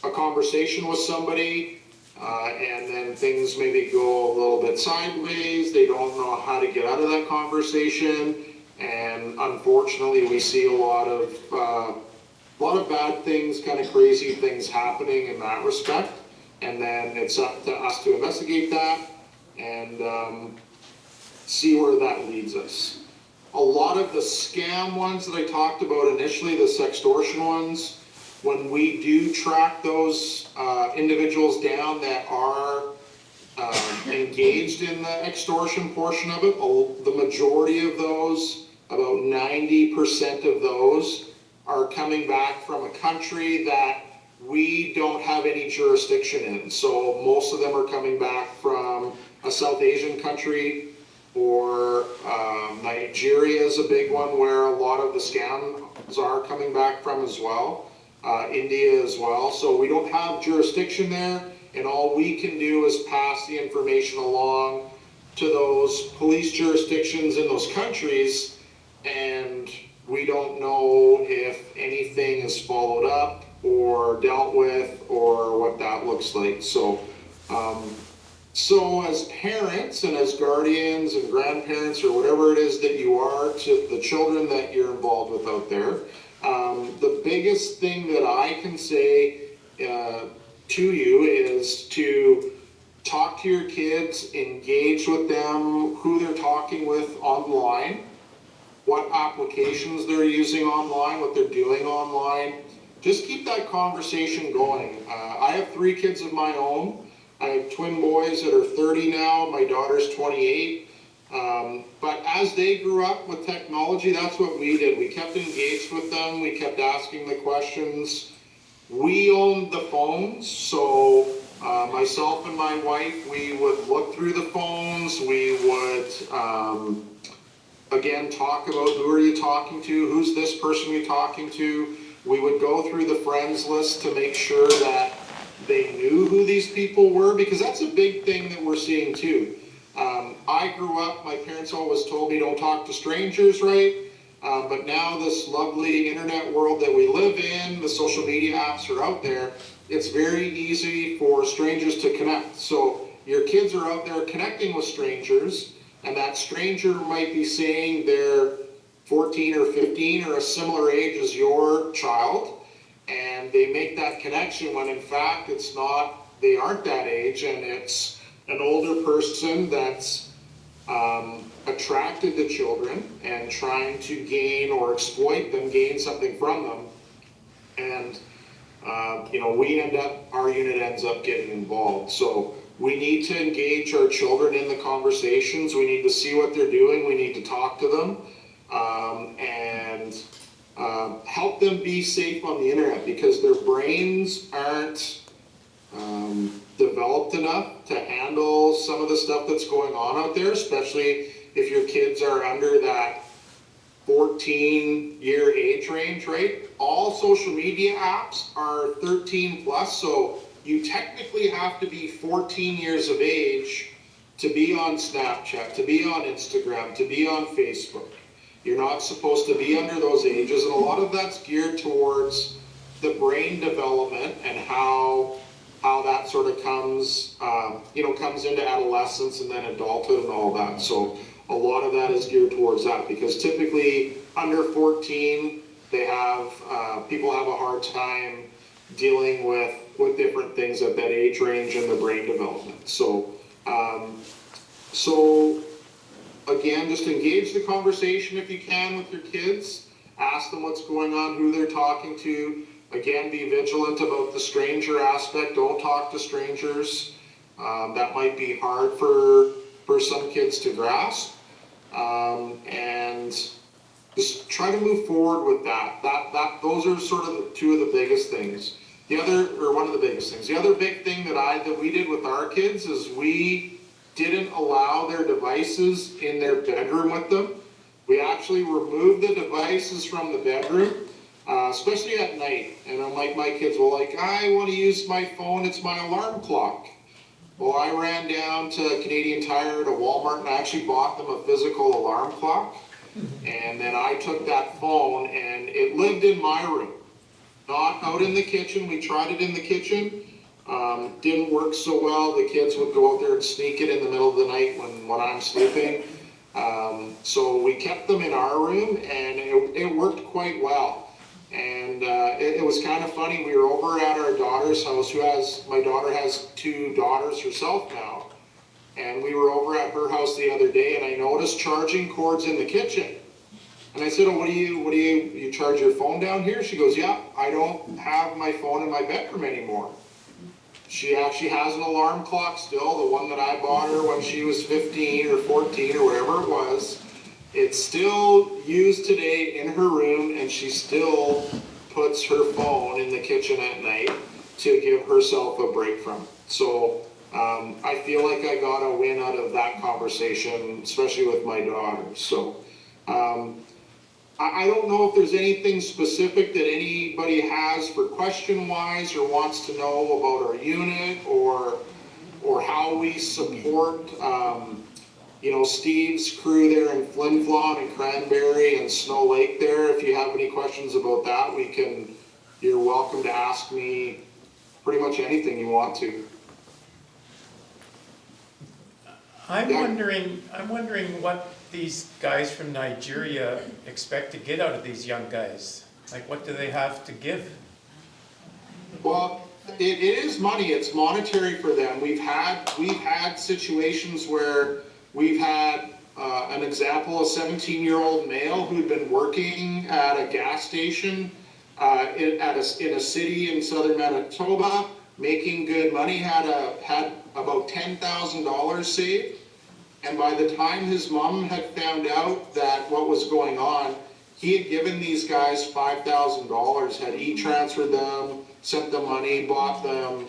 a conversation with somebody, and then things maybe go a little bit sideways. They don't know how to get out of that conversation, and unfortunately, we see a lot of bad things, kind of crazy things happening in that respect. And then it's up to us to investigate that and see where that leads us. A lot of the scam ones that I talked about initially, the sextortion ones, when we do track those individuals down that are engaged in the extortion portion of it, the majority of those, about 90% of those, are coming back from a country that we don't have any jurisdiction in. So most of them are coming back from a South Asian country, or Nigeria is a big one where a lot of the scams are coming back from as well, India as well. So we don't have jurisdiction there, and all we can do is pass the information along to those police jurisdictions in those countries, and we don't know if anything is followed up or dealt with or what that looks like. So as parents and as guardians and grandparents or whatever it is that you are to the children that you're involved with out there, the biggest thing that I can say to you is to talk to your kids, engage with them, who they're talking with online, what applications they're using online, what they're doing online. Just keep that conversation going. I have 3 kids of my own. I have twin boys that are 30 now. My daughter's 28. But as they grew up with technology, that's what we did. We kept engaged with them. We kept asking the questions. We owned the phones, so myself and my wife, we would look through the phones. We would, again, talk about who are you talking to, who's this person you're talking to. We would go through the friends list to make sure that they knew who these people were, because that's a big thing that we're seeing too. I grew up, my parents always told me don't talk to strangers, right? But now this lovely internet world that we live in, the social media apps are out there, it's very easy for strangers to connect. So your kids are out there connecting with strangers, and that stranger might be saying they're 14 or 15 or a similar age as your child, and they make that connection when in fact it's not, they aren't that age, and it's an older person that's attracted to children and trying to gain or exploit them, gain something from them. And our unit ends up getting involved. So we need to engage our children in the conversations. We need to see what they're doing. We need to talk to them and help them be safe on the internet, because their brains aren't developed enough to handle some of the stuff that's going on out there, especially if your kids are under that 14-year age range, right? All social media apps are 13 plus, so you technically have to be 14 years of age to be on Snapchat, to be on Instagram, to be on Facebook. You're not supposed to be under those ages, and a lot of that's geared towards the brain development and how that sort of comes into adolescence and then adulthood and all that. So a lot of that is geared towards that, because typically under 14, people have a hard time dealing with different things at that age range and the brain development. So again, just engage the conversation if you can with your kids. Ask them what's going on, who they're talking to. Again, be vigilant about the stranger aspect. Don't talk to strangers. That might be hard for some kids to grasp. And just try to move forward with that. Those are sort of two of the biggest things. One of the biggest things. The other big thing that we did with our kids is we didn't allow their devices in their bedroom with them. We actually removed the devices from the bedroom, especially at night. And I'm like, my kids were like, I want to use my phone, it's my alarm clock. Well, I ran down to Canadian Tire, to Walmart, and I actually bought them a physical alarm clock. And then I took that phone, and it lived in my room, not out in the kitchen. We tried it in the kitchen. Didn't work so well. The kids would go out there and sneak it in the middle of the night when I'm sleeping. So we kept them in our room, and it worked quite well. And it was kind of funny. We were over at our daughter's house, my daughter has 2 daughters herself now. And we were over at her house the other day, and I noticed charging cords in the kitchen. And I said, oh, you charge your phone down here? She goes, yeah, I don't have my phone in my bedroom anymore. She actually has an alarm clock still, the one that I bought her when she was 15 or 14 or whatever it was. It's still used today in her room, and she still puts her phone in the kitchen at night to give herself a break from it. So I feel like I got a win out of that conversation, especially with my daughter. So I don't know if there's anything specific that anybody has for question-wise or wants to know about our unit or how we support Steve's crew there in Flin, Flon and Cranberry and Snow Lake there. If you have any questions about that, you're welcome to ask me pretty much anything you want to. I'm wondering what these guys from Nigeria expect to get out of these young guys. Like, what do they have to give? Well, it is money. It's monetary for them. We've had situations where we've had an example, a 17-year-old male who'd been working at a gas station in a city in southern Manitoba, making good money, had about $10,000 saved. And by the time his mom had found out that what was going on, he had given these guys $5,000, had e-transferred them, sent them money, bought them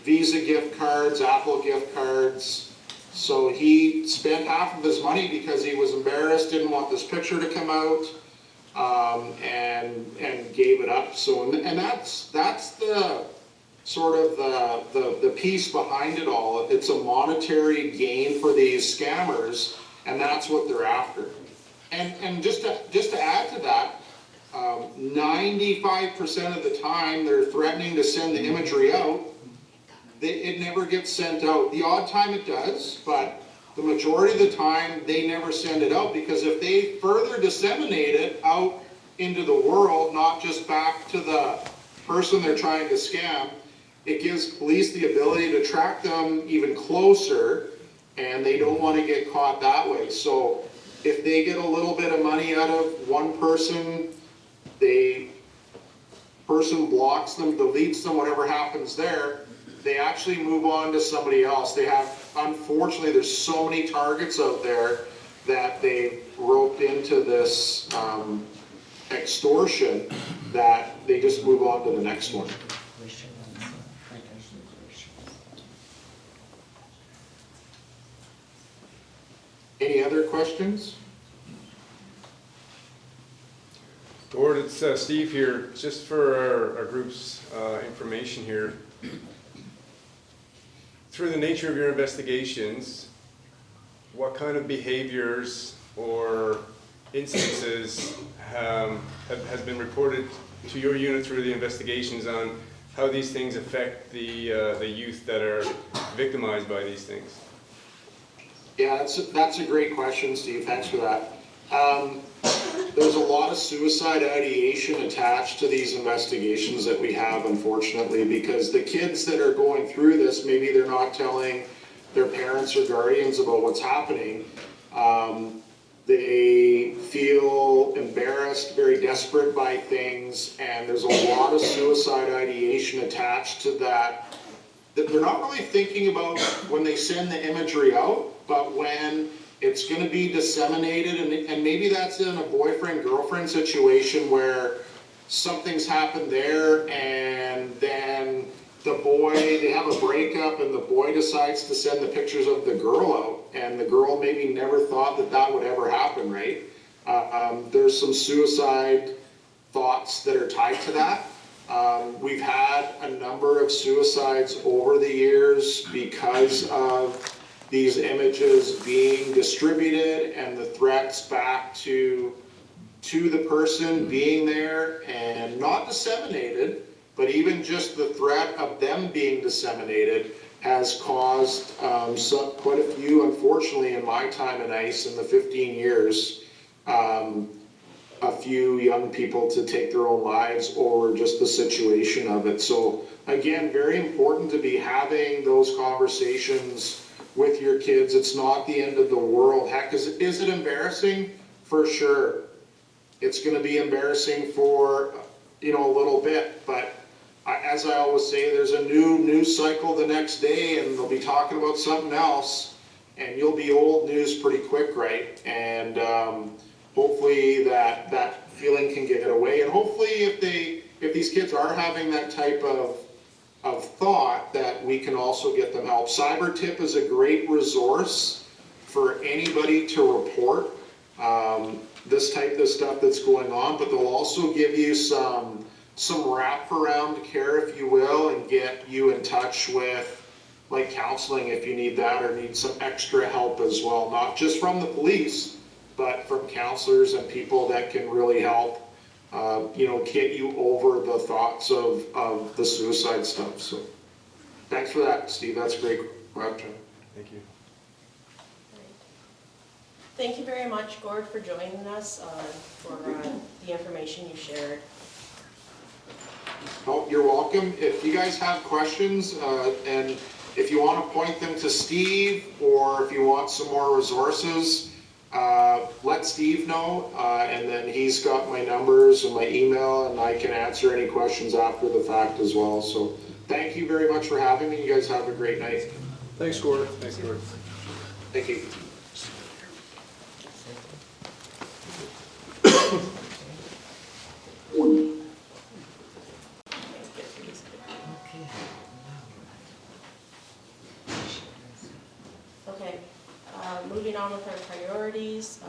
Visa gift cards, Apple gift cards. So he spent half of his money because he was embarrassed, didn't want this picture to come out, and gave it up. So, and that's the sort of the piece behind it all. It's a monetary gain for these scammers, and that's what they're after. And just to add to that, 95% of the time they're threatening to send the imagery out. It never gets sent out. The odd time it does, but the majority of the time they never send it out, because if they further disseminate it out into the world, not just back to the person they're trying to scam, it gives police the ability to track them even closer, and they don't want to get caught that way. So if they get a little bit of money out of one person, person blocks them, deletes them, whatever happens there, they actually move on to somebody else. They have, unfortunately, there's so many targets out there that they've roped into this extortion that they just move on to the next one. Any other questions? Gord, it's Steve here. Just for our group's information here. Through the nature of your investigations, what kind of behaviors or instances has been reported to your unit through the investigations on how these things affect the youth that are victimized by these things? Yeah, that's a great question, Steve. Thanks for that. There's a lot of suicide ideation attached to these investigations that we have, unfortunately, because the kids that are going through this, maybe they're not telling their parents or guardians about what's happening. They feel embarrassed, very desperate by things, and there's a lot of suicide ideation attached to that they're not really thinking about when they send the imagery out, but when it's going to be disseminated, and maybe that's in a boyfriend-girlfriend situation where something's happened there, and then the boy, they have a breakup, and the boy decides to send the pictures of the girl out, and the girl maybe never thought that that would ever happen, right? There's some suicide thoughts that are tied to that. We've had a number of suicides over the years because of these images being distributed and the threats back to the person being there and not disseminated, but even just the threat of them being disseminated has caused quite a few, unfortunately, in my time in ICE in the 15 years, a few young people to take their own lives over just the situation of it. So again, very important to be having those conversations with your kids. It's not the end of the world. Heck, is it embarrassing? For sure. It's going to be embarrassing for, a little bit, but as I always say, there's a new news cycle the next day, and they'll be talking about something else, and you'll be old news pretty quick, right? And hopefully that feeling can get away, and hopefully if these kids are having that type of thought, that we can also get them help. CyberTip is a great resource for anybody to report this type of stuff that's going on, but they'll also give you some wraparound care, if you will, and get you in touch with like counseling if you need that, or need some extra help as well, not just from the police, but from counselors and people that can really help get you over the thoughts of the suicide stuff. So thanks for that, Steve. That's a great question. Thank you. Thank you very much, Gord, for joining us, for the information you shared. Oh, you're welcome. If you guys have questions, and if you want to point them to Steve, or if you want some more resources, let Steve know, and then he's got my numbers and my email, and I can answer any questions after the fact as well. So thank you very much for having me. You guys have a great night. Thanks, Gord. Thanks, Gord. Thank you. Okay, moving on with our priorities.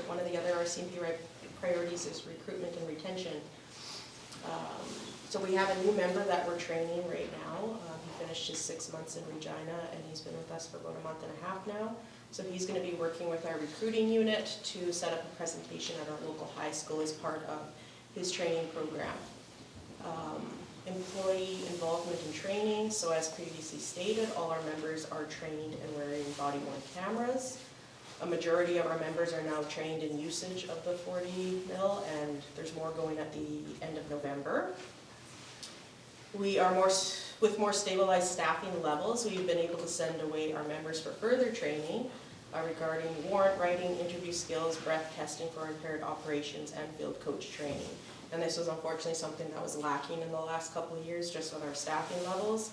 One of the other RCMP priorities is recruitment and retention. So we have a new member that we're training right now. He finished his 6 months in Regina, and he's been with us for about a month and a half now. So he's going to be working with our recruiting unit to set up a presentation at our local high school as part of his training program. Employee involvement in training. So as previously stated, all our members are trained and wearing body-worn cameras. A majority of our members are now trained in usage of the 40 mil, and there's more going at the end of November. We are with more stabilized staffing levels, we've been able to send away our members for further training regarding warrant writing, interview skills, breath testing for impaired operations, and field coach training. And this was unfortunately something that was lacking in the last couple of years just with our staffing levels.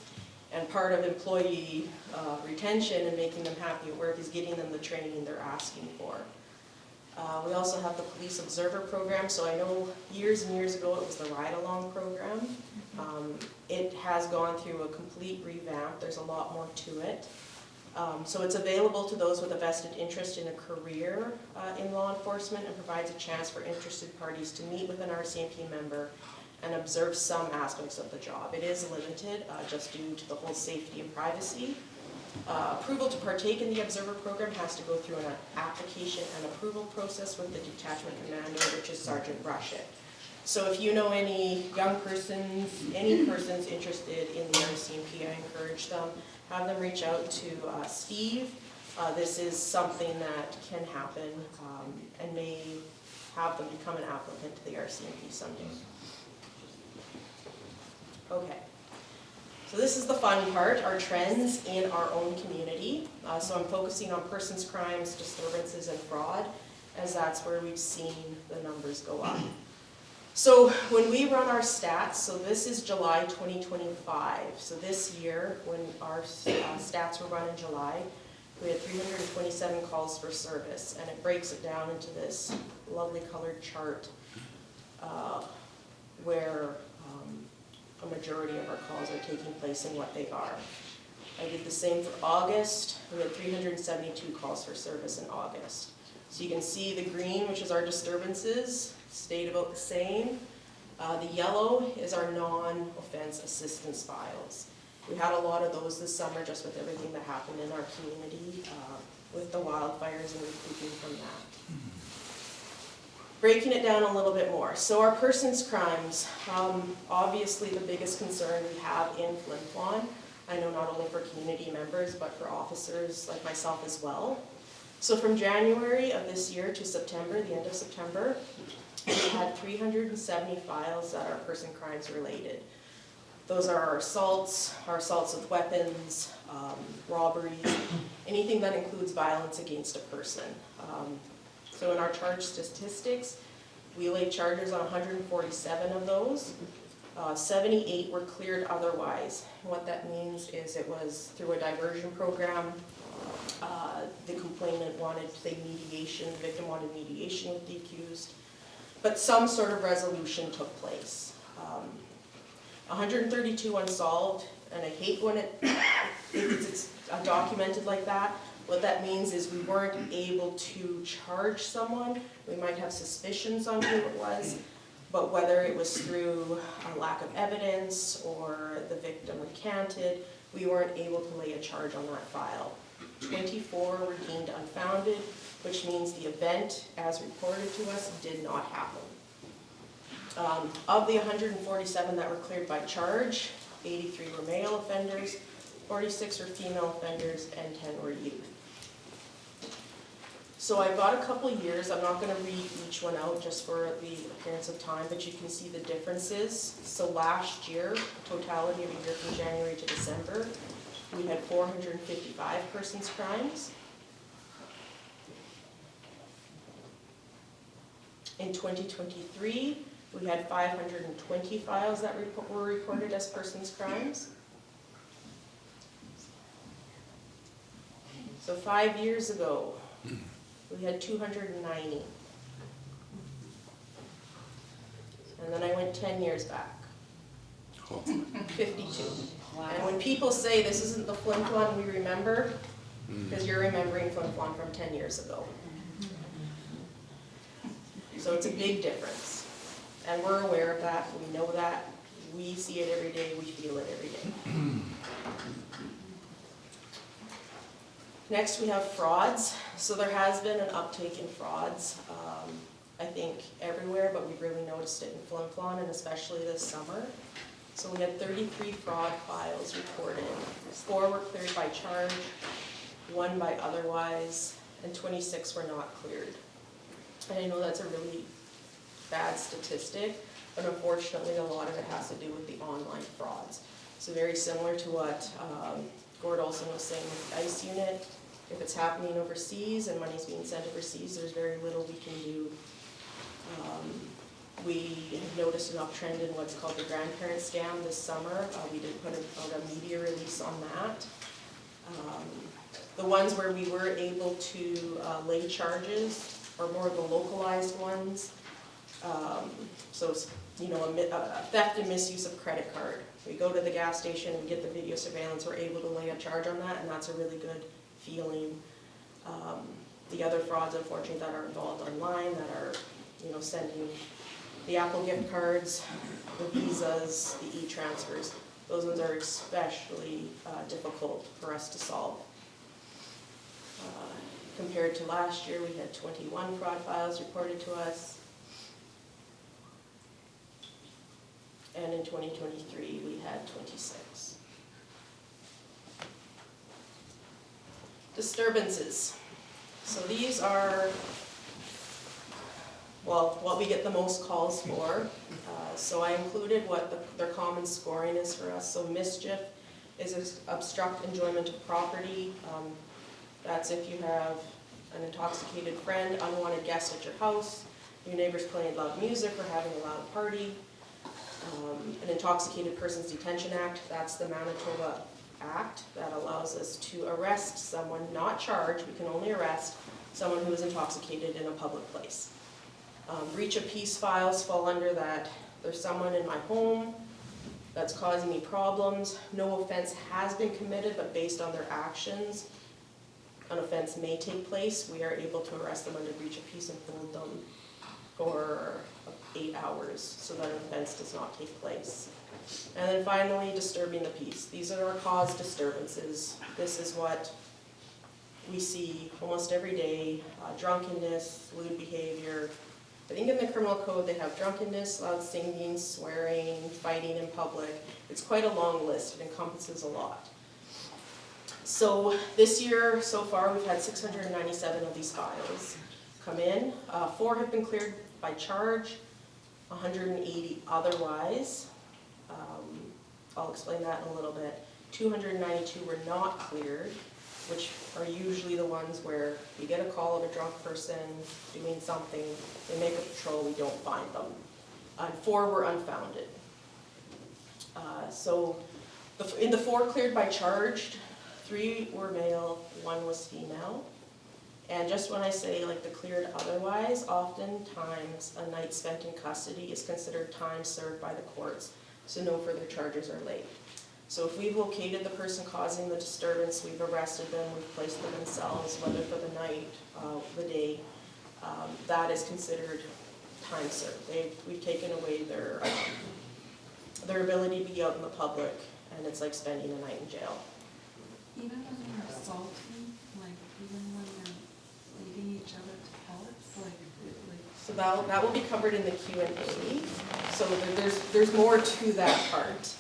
And part of employee retention and making them happy at work is getting them the training they're asking for. We also have the police observer program. So I know years and years ago it was the ride-along program. It has gone through a complete revamp. There's a lot more to it. So it's available to those with a vested interest in a career in law enforcement, and provides a chance for interested parties to meet with an RCMP member and observe some aspects of the job. It is limited just due to the whole safety and privacy. Approval to partake in the observer program has to go through an application and approval process with the detachment commander, which is Sergeant Rushett. So if you know any young persons, any persons interested in the RCMP, I encourage them, have them reach out to Steve. This is something that can happen and may have them become an applicant to the RCMP someday. Okay, so this is the fun part, our trends in our own community. So I'm focusing on persons, crimes, disturbances, and fraud, as that's where we've seen the numbers go up. So when we run our stats, so this is July 2025. So this year, when our stats were run in July, we had 327 calls for service, and it breaks it down into this lovely colored chart where a majority of our calls are taking place and what they are. I did the same for August. We had 372 calls for service in August. So you can see the green, which is our disturbances, stayed about the same. The yellow is our non-offense assistance files. We had a lot of those this summer just with everything that happened in our community with the wildfires and recouping from that. Breaking it down a little bit more. So our persons crimes, obviously the biggest concern we have in Flin, I know not only for community members, but for officers like myself as well. So from January of this year to September, the end of September, we had 370 files that are person crimes related. Those are our assaults with weapons, robberies, anything that includes violence against a person. So in our charge statistics, we laid charges on 147 of those. 78 were cleared otherwise. And what that means is it was through a diversion program. The complainant wanted mediation, the victim wanted mediation with the accused, but some sort of resolution took place. 132 unsolved, and I hate when it's documented like that. What that means is we weren't able to charge someone. We might have suspicions on who it was, but whether it was through a lack of evidence or the victim recanted, we weren't able to lay a charge on that file. 24 were deemed unfounded, which means the event, as reported to us, did not happen. Of the 147 that were cleared by charge, 83 were male offenders, 46 were female offenders, and 10 were youth. So I've got a couple years. I'm not going to read each one out just for the appearance of time, but you can see the differences. So last year, totality of a year from January to December, we had 455 persons crimes. In 2023, we had 520 files that were reported as persons crimes. So 5 years ago, we had 290. And then I went 10 years back. 52. And when people say this isn't the Flin Flon we remember, because you're remembering Flin Flon from 10 years ago. So it's a big difference. And we're aware of that, we know that, we see it every day, we feel it every day. Next, we have frauds. So there has been an uptake in frauds, I think everywhere, but we've really noticed it in Flin, and especially this summer. So we had 33 fraud files reported. 4 were cleared by charge, 1 by otherwise, and 26 were not cleared. And I know that's a really bad statistic, but unfortunately a lot of it has to do with the online frauds. So very similar to what Gord Olson was saying with the ICE unit. If it's happening overseas and money's being sent overseas, there's very little we can do. We have noticed an uptrend in what's called the grandparent scam this summer. We did put out a media release on that. The ones where we were able to lay charges are more of the localized ones. So, you know, a theft and misuse of credit card. We go to the gas station and get the video surveillance, we're able to lay a charge on that, and that's a really good feeling. The other frauds, unfortunately, that are involved online, that are, you know, sending the Apple gift cards, the visas, the e-transfers, those ones are especially difficult for us to solve. Compared to last year, we had 21 fraud files reported to us. And in 2023, we had 26. Disturbances. So these are, well, what we get the most calls for. So I included what their common scoring is for us. So mischief is obstruct enjoyment of property. That's if you have an intoxicated friend, unwanted guest at your house, your neighbor's playing loud music or having a loud party. An Intoxicated Persons Detention Act, that's the Manitoba Act that allows us to arrest someone, not charge, we can only arrest someone who is intoxicated in a public place. Breach of peace files fall under that. There's someone in my home that's causing me problems. No offense has been committed, but based on their actions, an offense may take place. We are able to arrest them under breach of peace and hold them for 8 hours so that an offense does not take place. And then finally, disturbing the peace. These are our cause disturbances. This is what we see almost every day, drunkenness, lewd behavior. I think in the criminal code they have drunkenness, loud singing, swearing, fighting in public. It's quite a long list, it encompasses a lot. So this year, so far, we've had 697 of these files come in. 4 have been cleared by charge, 180 otherwise. I'll explain that in a little bit. 292 were not cleared, which are usually the ones where we get a call of a drunk person doing something, they make a patrol, we don't find them. And 4 were unfounded. So in the 4 cleared by charged, 3 were male, 1 was female. And just when I say like the cleared otherwise, oftentimes a night spent in custody is considered time served by the courts, so no further charges are laid. So if we've located the person causing the disturbance, we've arrested them, we've placed them in cells, whether for the night, the day, that is considered time served. We've taken away their ability to be out in the public, and it's like spending a night in jail. Even when they're assaulting, like even when they're leading each other to pellets, So that will be covered in the Q&A. So there's more to that part.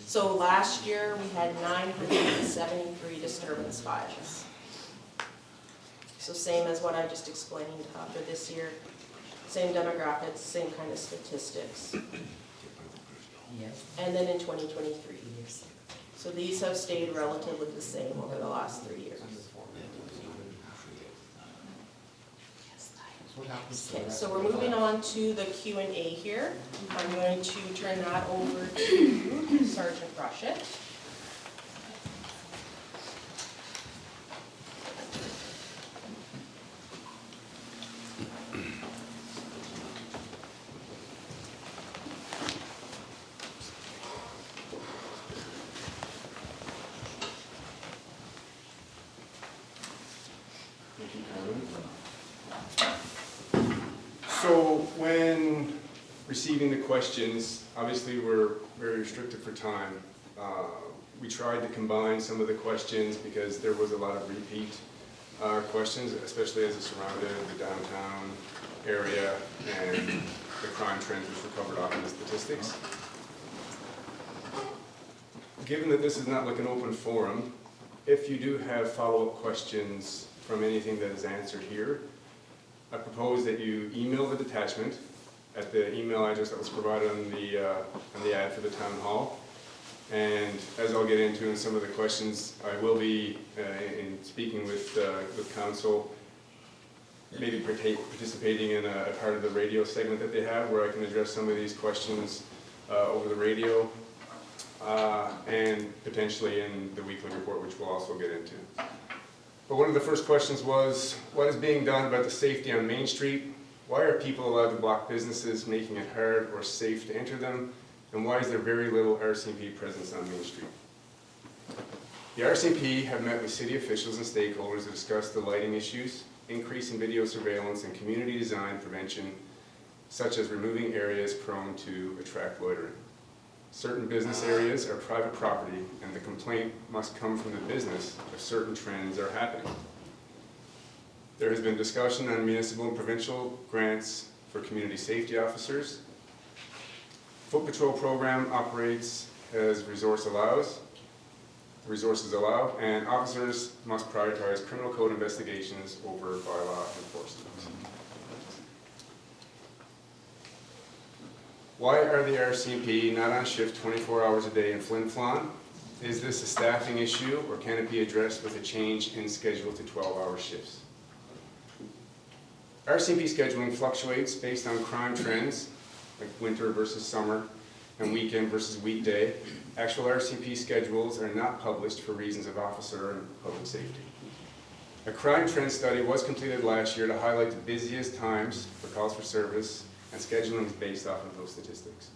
So last year we had 973 disturbance files. So same as what I just explained for this year. Same demographics, same kind of statistics. And then in 2023. So these have stayed relatively the same over the last 3 years. Okay, so we're moving on to the Q&A here. I'm going to turn that over to Sergeant Rushett. So when receiving the questions, obviously we're very restricted for time. We tried to combine some of the questions because there was a lot of repeat questions, especially as it surrounded the downtown area and the crime trends which were covered off in the statistics. Given that this is not like an open forum, if you do have follow-up questions from anything that is answered here, I propose that you email the detachment at the email address that was provided on the ad for the town hall. And as I'll get into in some of the questions, I will be in speaking with council, maybe participating in a part of the radio segment that they have where I can address some of these questions over the radio and potentially in the weekly report, which we'll also get into. But one of the first questions was, what is being done about the safety on Main Street? Why are people allowed to block businesses, making it hard or safe to enter them? And why is there very little RCMP presence on Main Street? The RCMP have met with city officials and stakeholders to discuss the lighting issues, increase in video surveillance, and community design prevention, such as removing areas prone to attract loitering. Certain business areas are private property, and the complaint must come from the business if certain trends are happening. There has been discussion on municipal and provincial grants for community safety officers. Foot Patrol program operates as resources allow, and officers must prioritize criminal code investigations over bylaw enforcement. Why are the RCMP not on shift 24 hours a day in Flin Flon? Is this a staffing issue, or can it be addressed with a change in schedule to 12-hour shifts? RCMP scheduling fluctuates based on crime trends, like winter versus summer, and weekend versus weekday. Actual RCMP schedules are not published for reasons of officer and public safety. A crime trend study was completed last year to highlight the busiest times for calls for service, and scheduling is based off of those statistics.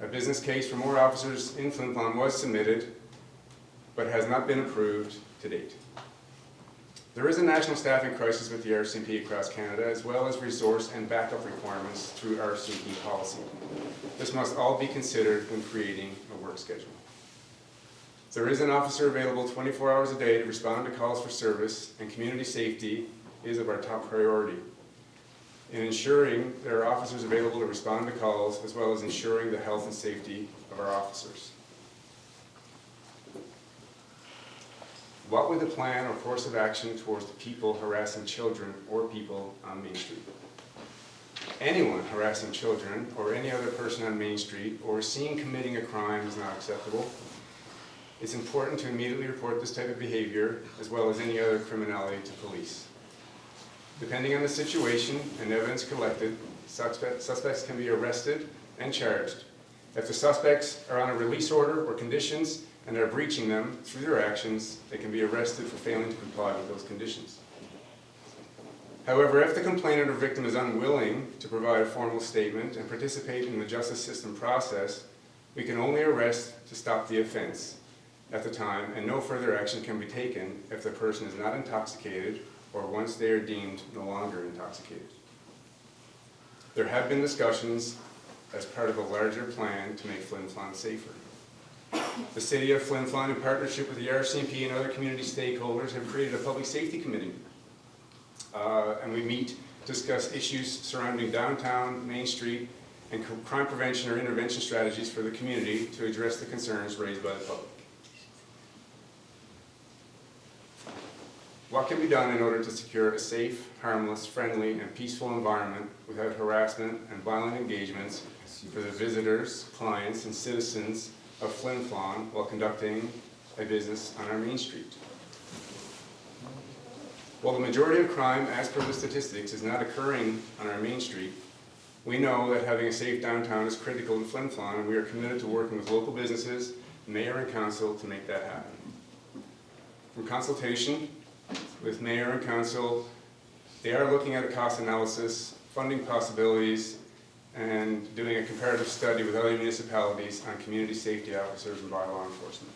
A business case for more officers in Flin Flon was submitted, but has not been approved to date. There is a national staffing crisis with the RCMP across Canada, as well as resource and backup requirements through RCMP policy. This must all be considered when creating a work schedule. There is an officer available 24 hours a day to respond to calls for service, and community safety is of our top priority. In ensuring there are officers available to respond to calls, as well as ensuring the health and safety of our officers. What would the plan or course of action towards the people harassing children or people on Main Street? Anyone harassing children or any other person on Main Street or seen committing a crime is not acceptable. It's important to immediately report this type of behavior, as well as any other criminality, to police. Depending on the situation and evidence collected, suspects can be arrested and charged. If the suspects are on a release order or conditions and are breaching them through their actions, they can be arrested for failing to comply with those conditions. However, if the complainant or victim is unwilling to provide a formal statement and participate in the justice system process, we can only arrest to stop the offense at the time, and no further action can be taken if the person is not intoxicated or once they are deemed no longer intoxicated. There have been discussions as part of a larger plan to make Flin Flon safer. The City of Flin Flon, in partnership with the RCMP and other community stakeholders, have created a public safety committee. And we meet to discuss issues surrounding downtown, Main Street, and crime prevention or intervention strategies for the community to address the concerns raised by the public. What can be done in order to secure a safe, harmless, friendly, and peaceful environment without harassment and violent engagements for the visitors, clients, and citizens of Flin Flon while conducting a business on our Main Street? While the majority of crime, as per the statistics, is not occurring on our Main Street, we know that having a safe downtown is critical in Flin Flon, and we are committed to working with local businesses, mayor, and council to make that happen. From consultation with mayor and council, they are looking at a cost analysis, funding possibilities, and doing a comparative study with other municipalities on community safety officers and bylaw enforcement.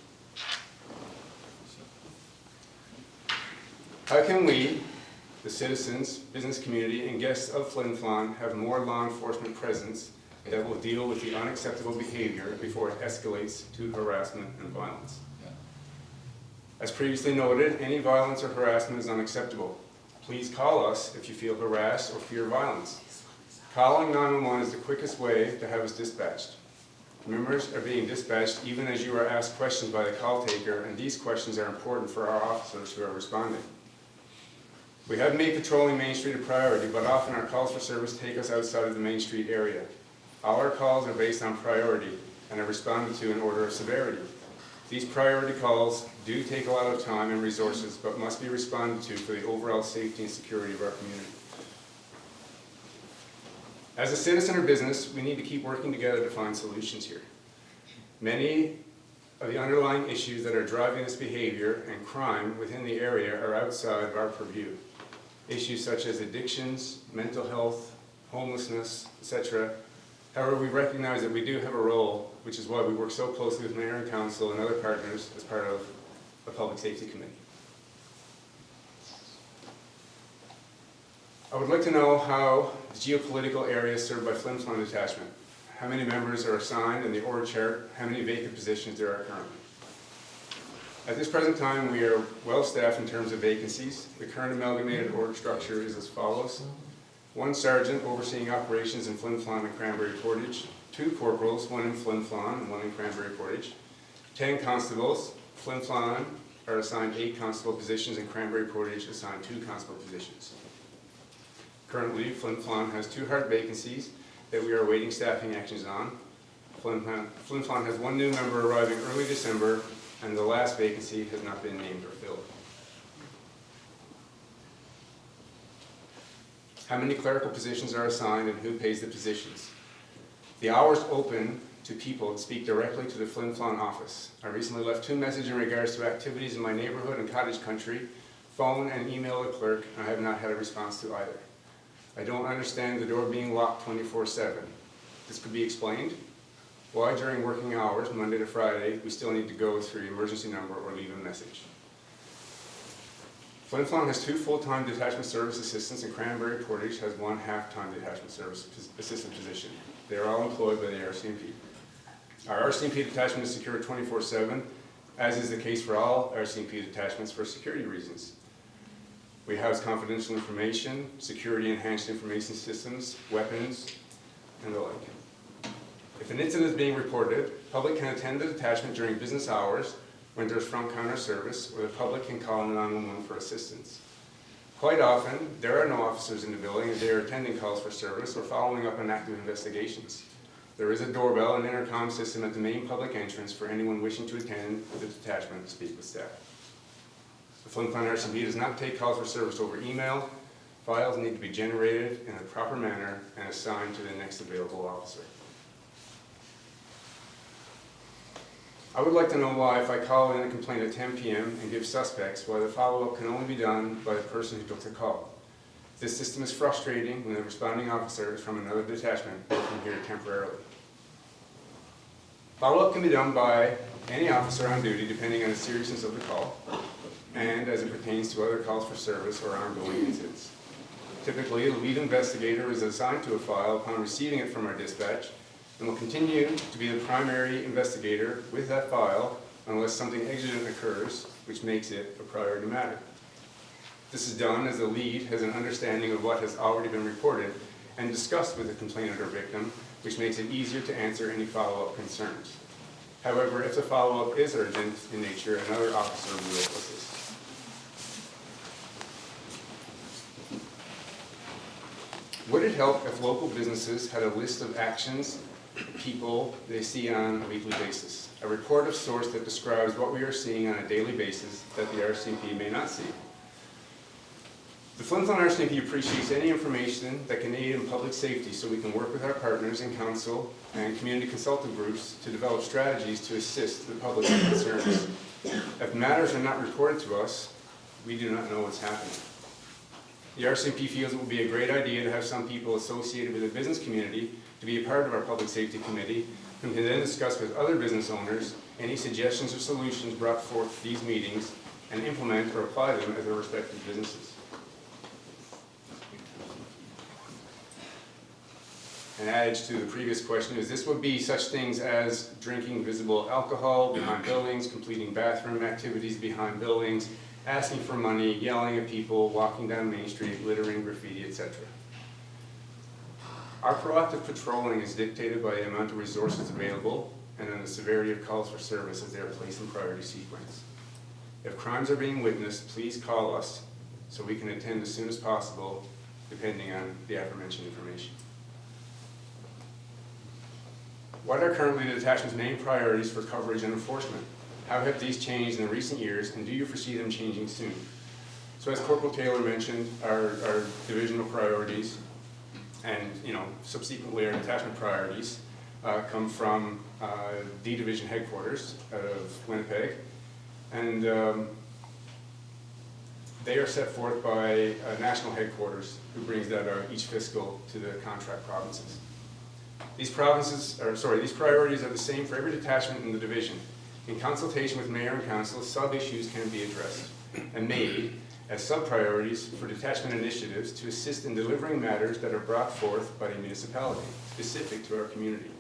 How can we, the citizens, business community, and guests of Flin Flon have more law enforcement presence that will deal with the unacceptable behavior before it escalates to harassment and violence. As previously noted, any violence or harassment is unacceptable. Please call us if you feel harassed or fear violence. Calling 911 is the quickest way to have us dispatched. Members are being dispatched even as you are asked questions by the call taker, and these questions are important for our officers who are responding. We have made patrolling Main Street a priority, but often our calls for service take us outside of the Main Street area. All our calls are based on priority and are responded to in order of severity. These priority calls do take a lot of time and resources, but must be responded to for the overall safety and security of our community. As a citizen or business, we need to keep working together to find solutions here. Many of the underlying issues that are driving this behavior and crime within the area are outside of our purview. Issues such as addictions, mental health, homelessness, etc. However, we recognize that we do have a role, which is why we work so closely with Mayor and Council and other partners as part of the Public Safety Committee. I would like to know how the geopolitical area served by Flin Flon detachment, how many members are assigned in the org chart, how many vacant positions there are currently. At this present time, we are well staffed in terms of vacancies. The current amalgamated org structure is as follows. 1 sergeant overseeing operations in Flin Flon and Cranberry Portage, 2 corporals, 1 in Flin Flon and 1 in Cranberry Portage, 10 constables. Flin Flon are assigned 8 constable positions and Cranberry Portage assigned 2 constable positions. Currently, Flin Flon has 2 hard vacancies that we are awaiting staffing actions on. Flin Flon has 1 new member arriving early December, and the last vacancy has not been named or filled. How many clerical positions are assigned and who pays the positions? The hours open to people to speak directly to the Flin Flon office. I recently left 2 messages in regards to activities in my neighborhood and cottage country, phone and email the clerk, and I have not had a response to either. I don't understand the door being locked 24/7. This could be explained. Why during working hours, Monday to Friday, we still need to go through the emergency number or leave a message. Flin Flon has 2 full-time detachment service assistants and Cranberry Portage has 1 half-time detachment service assistant position. They are all employed by the RCMP. Our RCMP detachment is secured 24/7, as is the case for all RCMP detachments for security reasons. We house confidential information, security-enhanced information systems, weapons, and the like. If an incident is being reported, public can attend the detachment during business hours when there's front counter service, or the public can call 911 for assistance. Quite often, there are no officers in the building and they are attending calls for service or following up on active investigations. There is a doorbell and intercom system at the main public entrance for anyone wishing to attend the detachment to speak with staff. The Flin Flon RCMP does not take calls for service over email. Files need to be generated in a proper manner and assigned to the next available officer. I would like to know why, if I call in a complaint at 10 p.m. and give suspects, why the follow-up can only be done by the person who took the call. This system is frustrating when the responding officer is from another detachment working here temporarily. Follow-up can be done by any officer on duty depending on the seriousness of the call and as it pertains to other calls for service or ongoing incidents. Typically, the lead investigator is assigned to a file upon receiving it from our dispatch and will continue to be the primary investigator with that file unless something exigent occurs, which makes it a priority matter. This is done as the lead has an understanding of what has already been reported and discussed with the complainant or victim, which makes it easier to answer any follow-up concerns. However, if the follow-up is urgent in nature, another officer will assist. Would it help if local businesses had a list of actions people they see on a weekly basis? A report of sorts that describes what we are seeing on a daily basis that the RCMP may not see. The Flin Flon RCMP appreciates any information that can aid in public safety so we can work with our partners in council and community consultant groups to develop strategies to assist the public in concerns. If matters are not reported to us, we do not know what's happening. The RCMP feels it would be a great idea to have some people associated with the business community to be a part of our Public Safety Committee who can then discuss with other business owners any suggestions or solutions brought forth at these meetings and implement or apply them at their respective businesses. an adage to the previous question, is this would be such things as drinking visible alcohol behind buildings, completing bathroom activities behind buildings, asking for money, yelling at people, walking down Main Street, littering, graffiti, etc. Our proactive patrolling is dictated by the amount of resources available and then the severity of calls for service as they are placed in priority sequence. If crimes are being witnessed, please call us so we can attend as soon as possible, depending on the aforementioned information. What are currently the detachment's main priorities for coverage and enforcement? How have these changed in recent years, and do you foresee them changing soon? So as Corporal Taylor mentioned, our divisional priorities and subsequently our detachment priorities come from the division headquarters out of Winnipeg, and they are set forth by national headquarters, who brings that out each fiscal to the contract provinces. These priorities are the same for every detachment in the division. In consultation with mayor and council, sub-issues can be addressed and made as sub-priorities for detachment initiatives to assist in delivering matters that are brought forth by the municipality, specific to our community,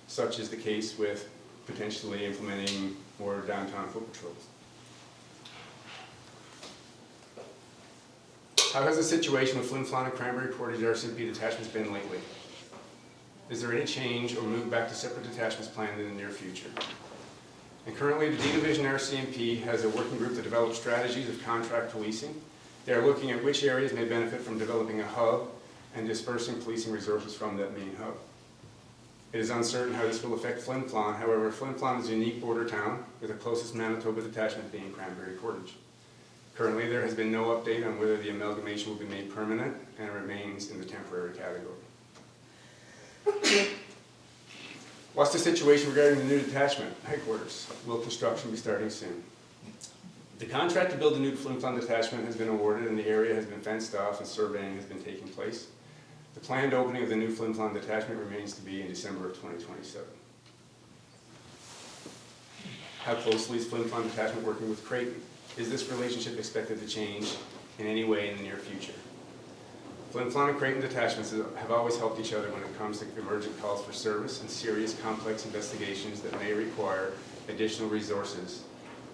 such is the case with potentially implementing more downtown foot patrols. How has the situation with Flin, Flon, and Cranberry Portage RCMP detachments been lately? Is there any change or move back to separate detachments planned in the near future? And currently, the D Division RCMP has a working group to develop strategies of contract policing. They are looking at which areas may benefit from developing a hub and dispersing policing resources from that main hub. It is uncertain how this will affect Flin Flon. However, Flin Flon is a unique border town, with the closest Manitoba detachment being Cranberry Portage. Currently, there has been no update on whether the amalgamation will be made permanent, and it remains in the temporary category. What's the situation regarding the new detachment headquarters? Will construction be starting soon? The contract to build the new Flin Flon detachment has been awarded, and the area has been fenced off and surveying has been taking place. The planned opening of the new Flin Flon detachment remains to be in December of 2027. How closely is Flin Flon detachment working with Creighton? Is this relationship expected to change in any way in the near future? Flin Flon and Creighton detachments have always helped each other when it comes to emergent calls for service and serious complex investigations that may require additional resources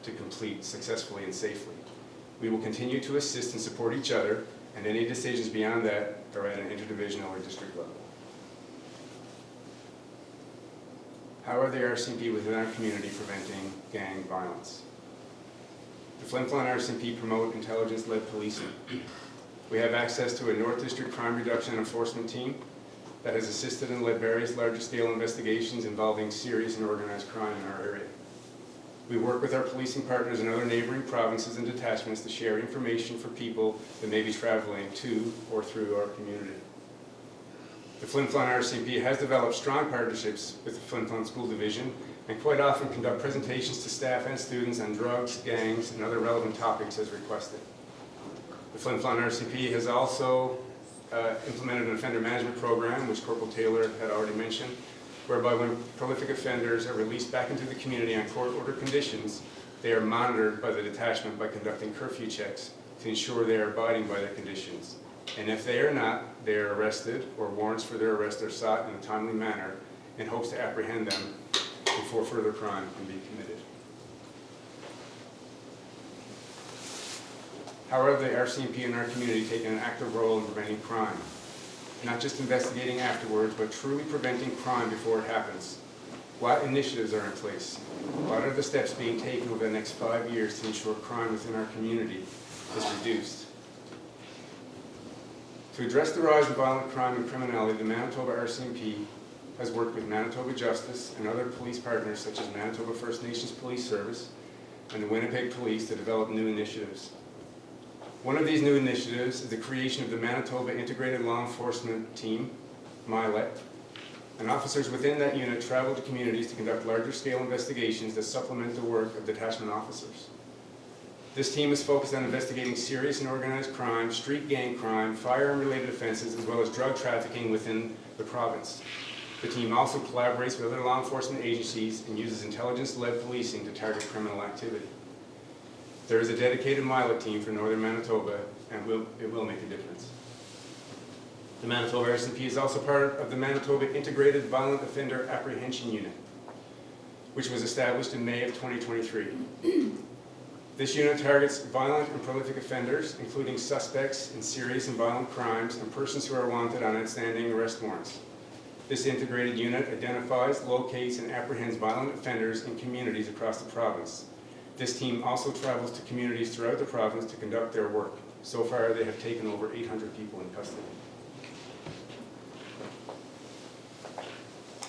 to complete successfully and safely. We will continue to assist and support each other, and any decisions beyond that are at an interdivisional or district level. How are the RCMP within our community preventing gang violence? The Flin Flon RCMP promote intelligence-led policing. We have access to a North District Crime Reduction and Enforcement team that has assisted and led various larger-scale investigations involving serious and organized crime in our area. We work with our policing partners in other neighboring provinces and detachments to share information for people that may be traveling to or through our community. The Flin Flon RCMP has developed strong partnerships with the Flin Flon School Division and quite often conduct presentations to staff and students on drugs, gangs, and other relevant topics as requested. The Flin Flon RCMP has also implemented an offender management program, which Corporal Taylor had already mentioned, whereby when prolific offenders are released back into the community on court-ordered conditions, they are monitored by the detachment by conducting curfew checks to ensure they are abiding by their conditions. And if they are not, they are arrested, or warrants for their arrest are sought in a timely manner in hopes to apprehend them before further crime can be committed. However, the RCMP in our community taken an active role in preventing crime. Not just investigating afterwards, but truly preventing crime before it happens. What initiatives are in place? What are the steps being taken over the next 5 years to ensure crime within our community is reduced? To address the rise of violent crime and criminality, the Manitoba RCMP has worked with Manitoba Justice and other police partners such as Manitoba First Nations Police Service and the Winnipeg Police to develop new initiatives. One of these new initiatives is the creation of the Manitoba Integrated Law Enforcement Team, MILET, and officers within that unit travel to communities to conduct larger scale investigations that supplement the work of detachment officers. This team is focused on investigating serious and organized crime, street gang crime, firearm-related offenses, as well as drug trafficking within the province. The team also collaborates with other law enforcement agencies and uses intelligence-led policing to target criminal activity. There is a dedicated MILET team for Northern Manitoba, and it will make a difference. The Manitoba RCMP is also part of the Manitoba Integrated Violent Offender Apprehension Unit, which was established in May of 2023. This unit targets violent and prolific offenders, including suspects in serious and violent crimes and persons who are wanted on outstanding arrest warrants. This integrated unit identifies, locates, and apprehends violent offenders in communities across the province. This team also travels to communities throughout the province to conduct their work. So far, they have taken over 800 people in custody.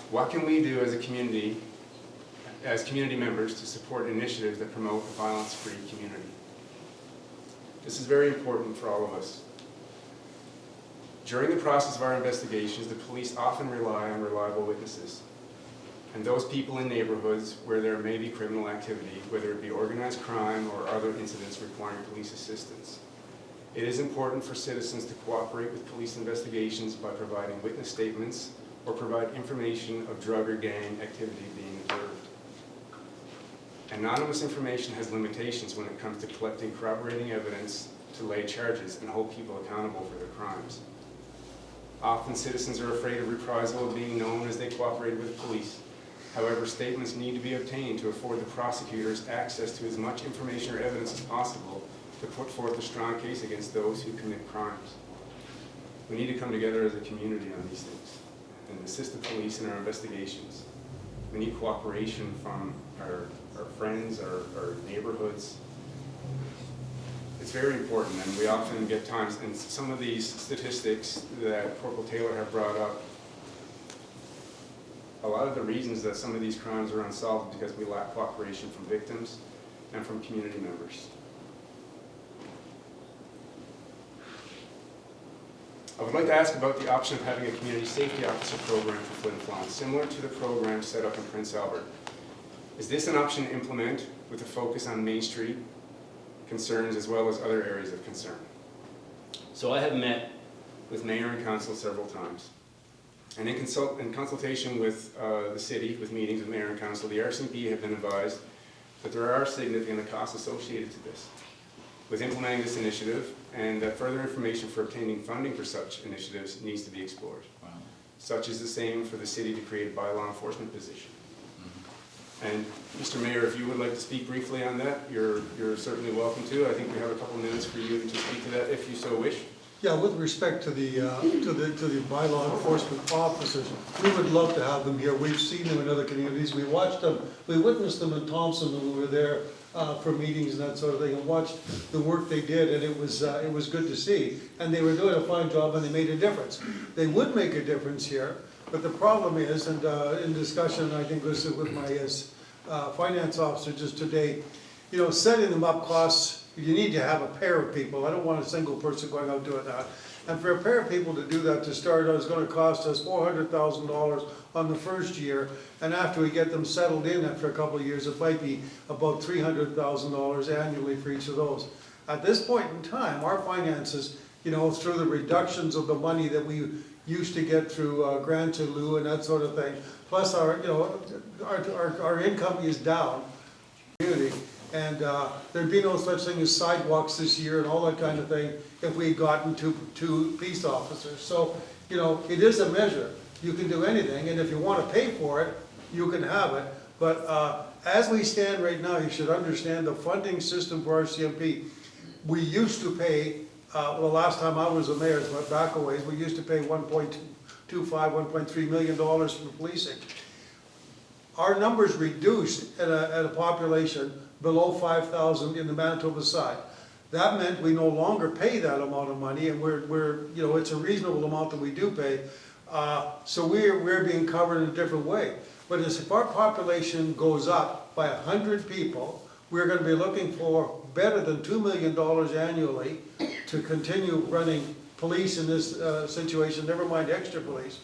What can we do as a community, as community members, to support initiatives that promote a violence-free community? This is very important for all of us. During the process of our investigations, the police often rely on reliable witnesses. And those people in neighborhoods where there may be criminal activity, whether it be organized crime or other incidents requiring police assistance. It is important for citizens to cooperate with police investigations by providing witness statements or provide information of drug or gang activity being observed. Anonymous information has limitations when it comes to collecting corroborating evidence to lay charges and hold people accountable for their crimes. Often citizens are afraid of reprisal of being known as they cooperate with the police. However, statements need to be obtained to afford the prosecutors access to as much information or evidence as possible to put forth a strong case against those who commit crimes. We need to come together as a community on these things and assist the police in our investigations. We need cooperation from our friends, our neighborhoods. It's very important, and we often get times, and some of these statistics that Corporal Taylor have brought up, a lot of the reasons that some of these crimes are unsolved is because we lack cooperation from victims and from community members. I would like to ask about the option of having a community safety officer program for Flin, similar to the program set up in Prince Albert. Is this an option to implement with a focus on Main Street concerns as well as other areas of concern? So I have met with mayor and council several times. And in consultation with the city, with meetings with mayor and council, the RCMP have been advised that there are significant costs associated to this with implementing this initiative, and that further information for obtaining funding for such initiatives needs to be explored. Wow. Such is the same for the city to create a bylaw enforcement position. And Mr. Mayor, if you would like to speak briefly on that, you're certainly welcome to. I think we have a couple minutes for you to speak to that if you so wish. Yeah, with respect to the bylaw enforcement officers, we would love to have them here. We've seen them in other communities. We watched them, we witnessed them in Thompson when we were there for meetings and that sort of thing, and watched the work they did, and it was good to see. And they were doing a fine job, and they made a difference. They would make a difference here, but the problem is, and in discussion, I think was with my finance officer just today, you know, setting them up costs. You need to have a pair of people. I don't want a single person going out doing that. And for a pair of people to do that to start out is going to cost us $400,000 on the first year. And after we get them settled in after a couple of years, it might be about $300,000 annually for each of those. At this point in time, our finances, you know, through the reductions of the money that we used to get through grant in lieu and that sort of thing, plus our, you know, our income is down. Community. And there'd be no such thing as sidewalks this year and all that kind of thing if we had gotten two police officers. So, you know, it is a measure. You can do anything, and if you want to pay for it, you can have it. But as we stand right now, you should understand the funding system for RCMP. We used to pay, well, last time I was the mayor, but back a ways, we used to pay $1.25, $1.3 million for policing. Our numbers reduced at a population below 5,000 in the Manitoba side. That meant we no longer pay that amount of money, and we're you know, it's a reasonable amount that we do pay. So we're being covered in a different way. But if our population goes up by 100 people, we're going to be looking for better than $2 million annually to continue running police in this situation, never mind extra police,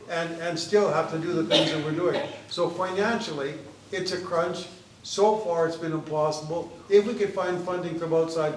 and still have to do the things that we're doing. So financially, it's a crunch. So far, it's been impossible. If we could find funding from outside,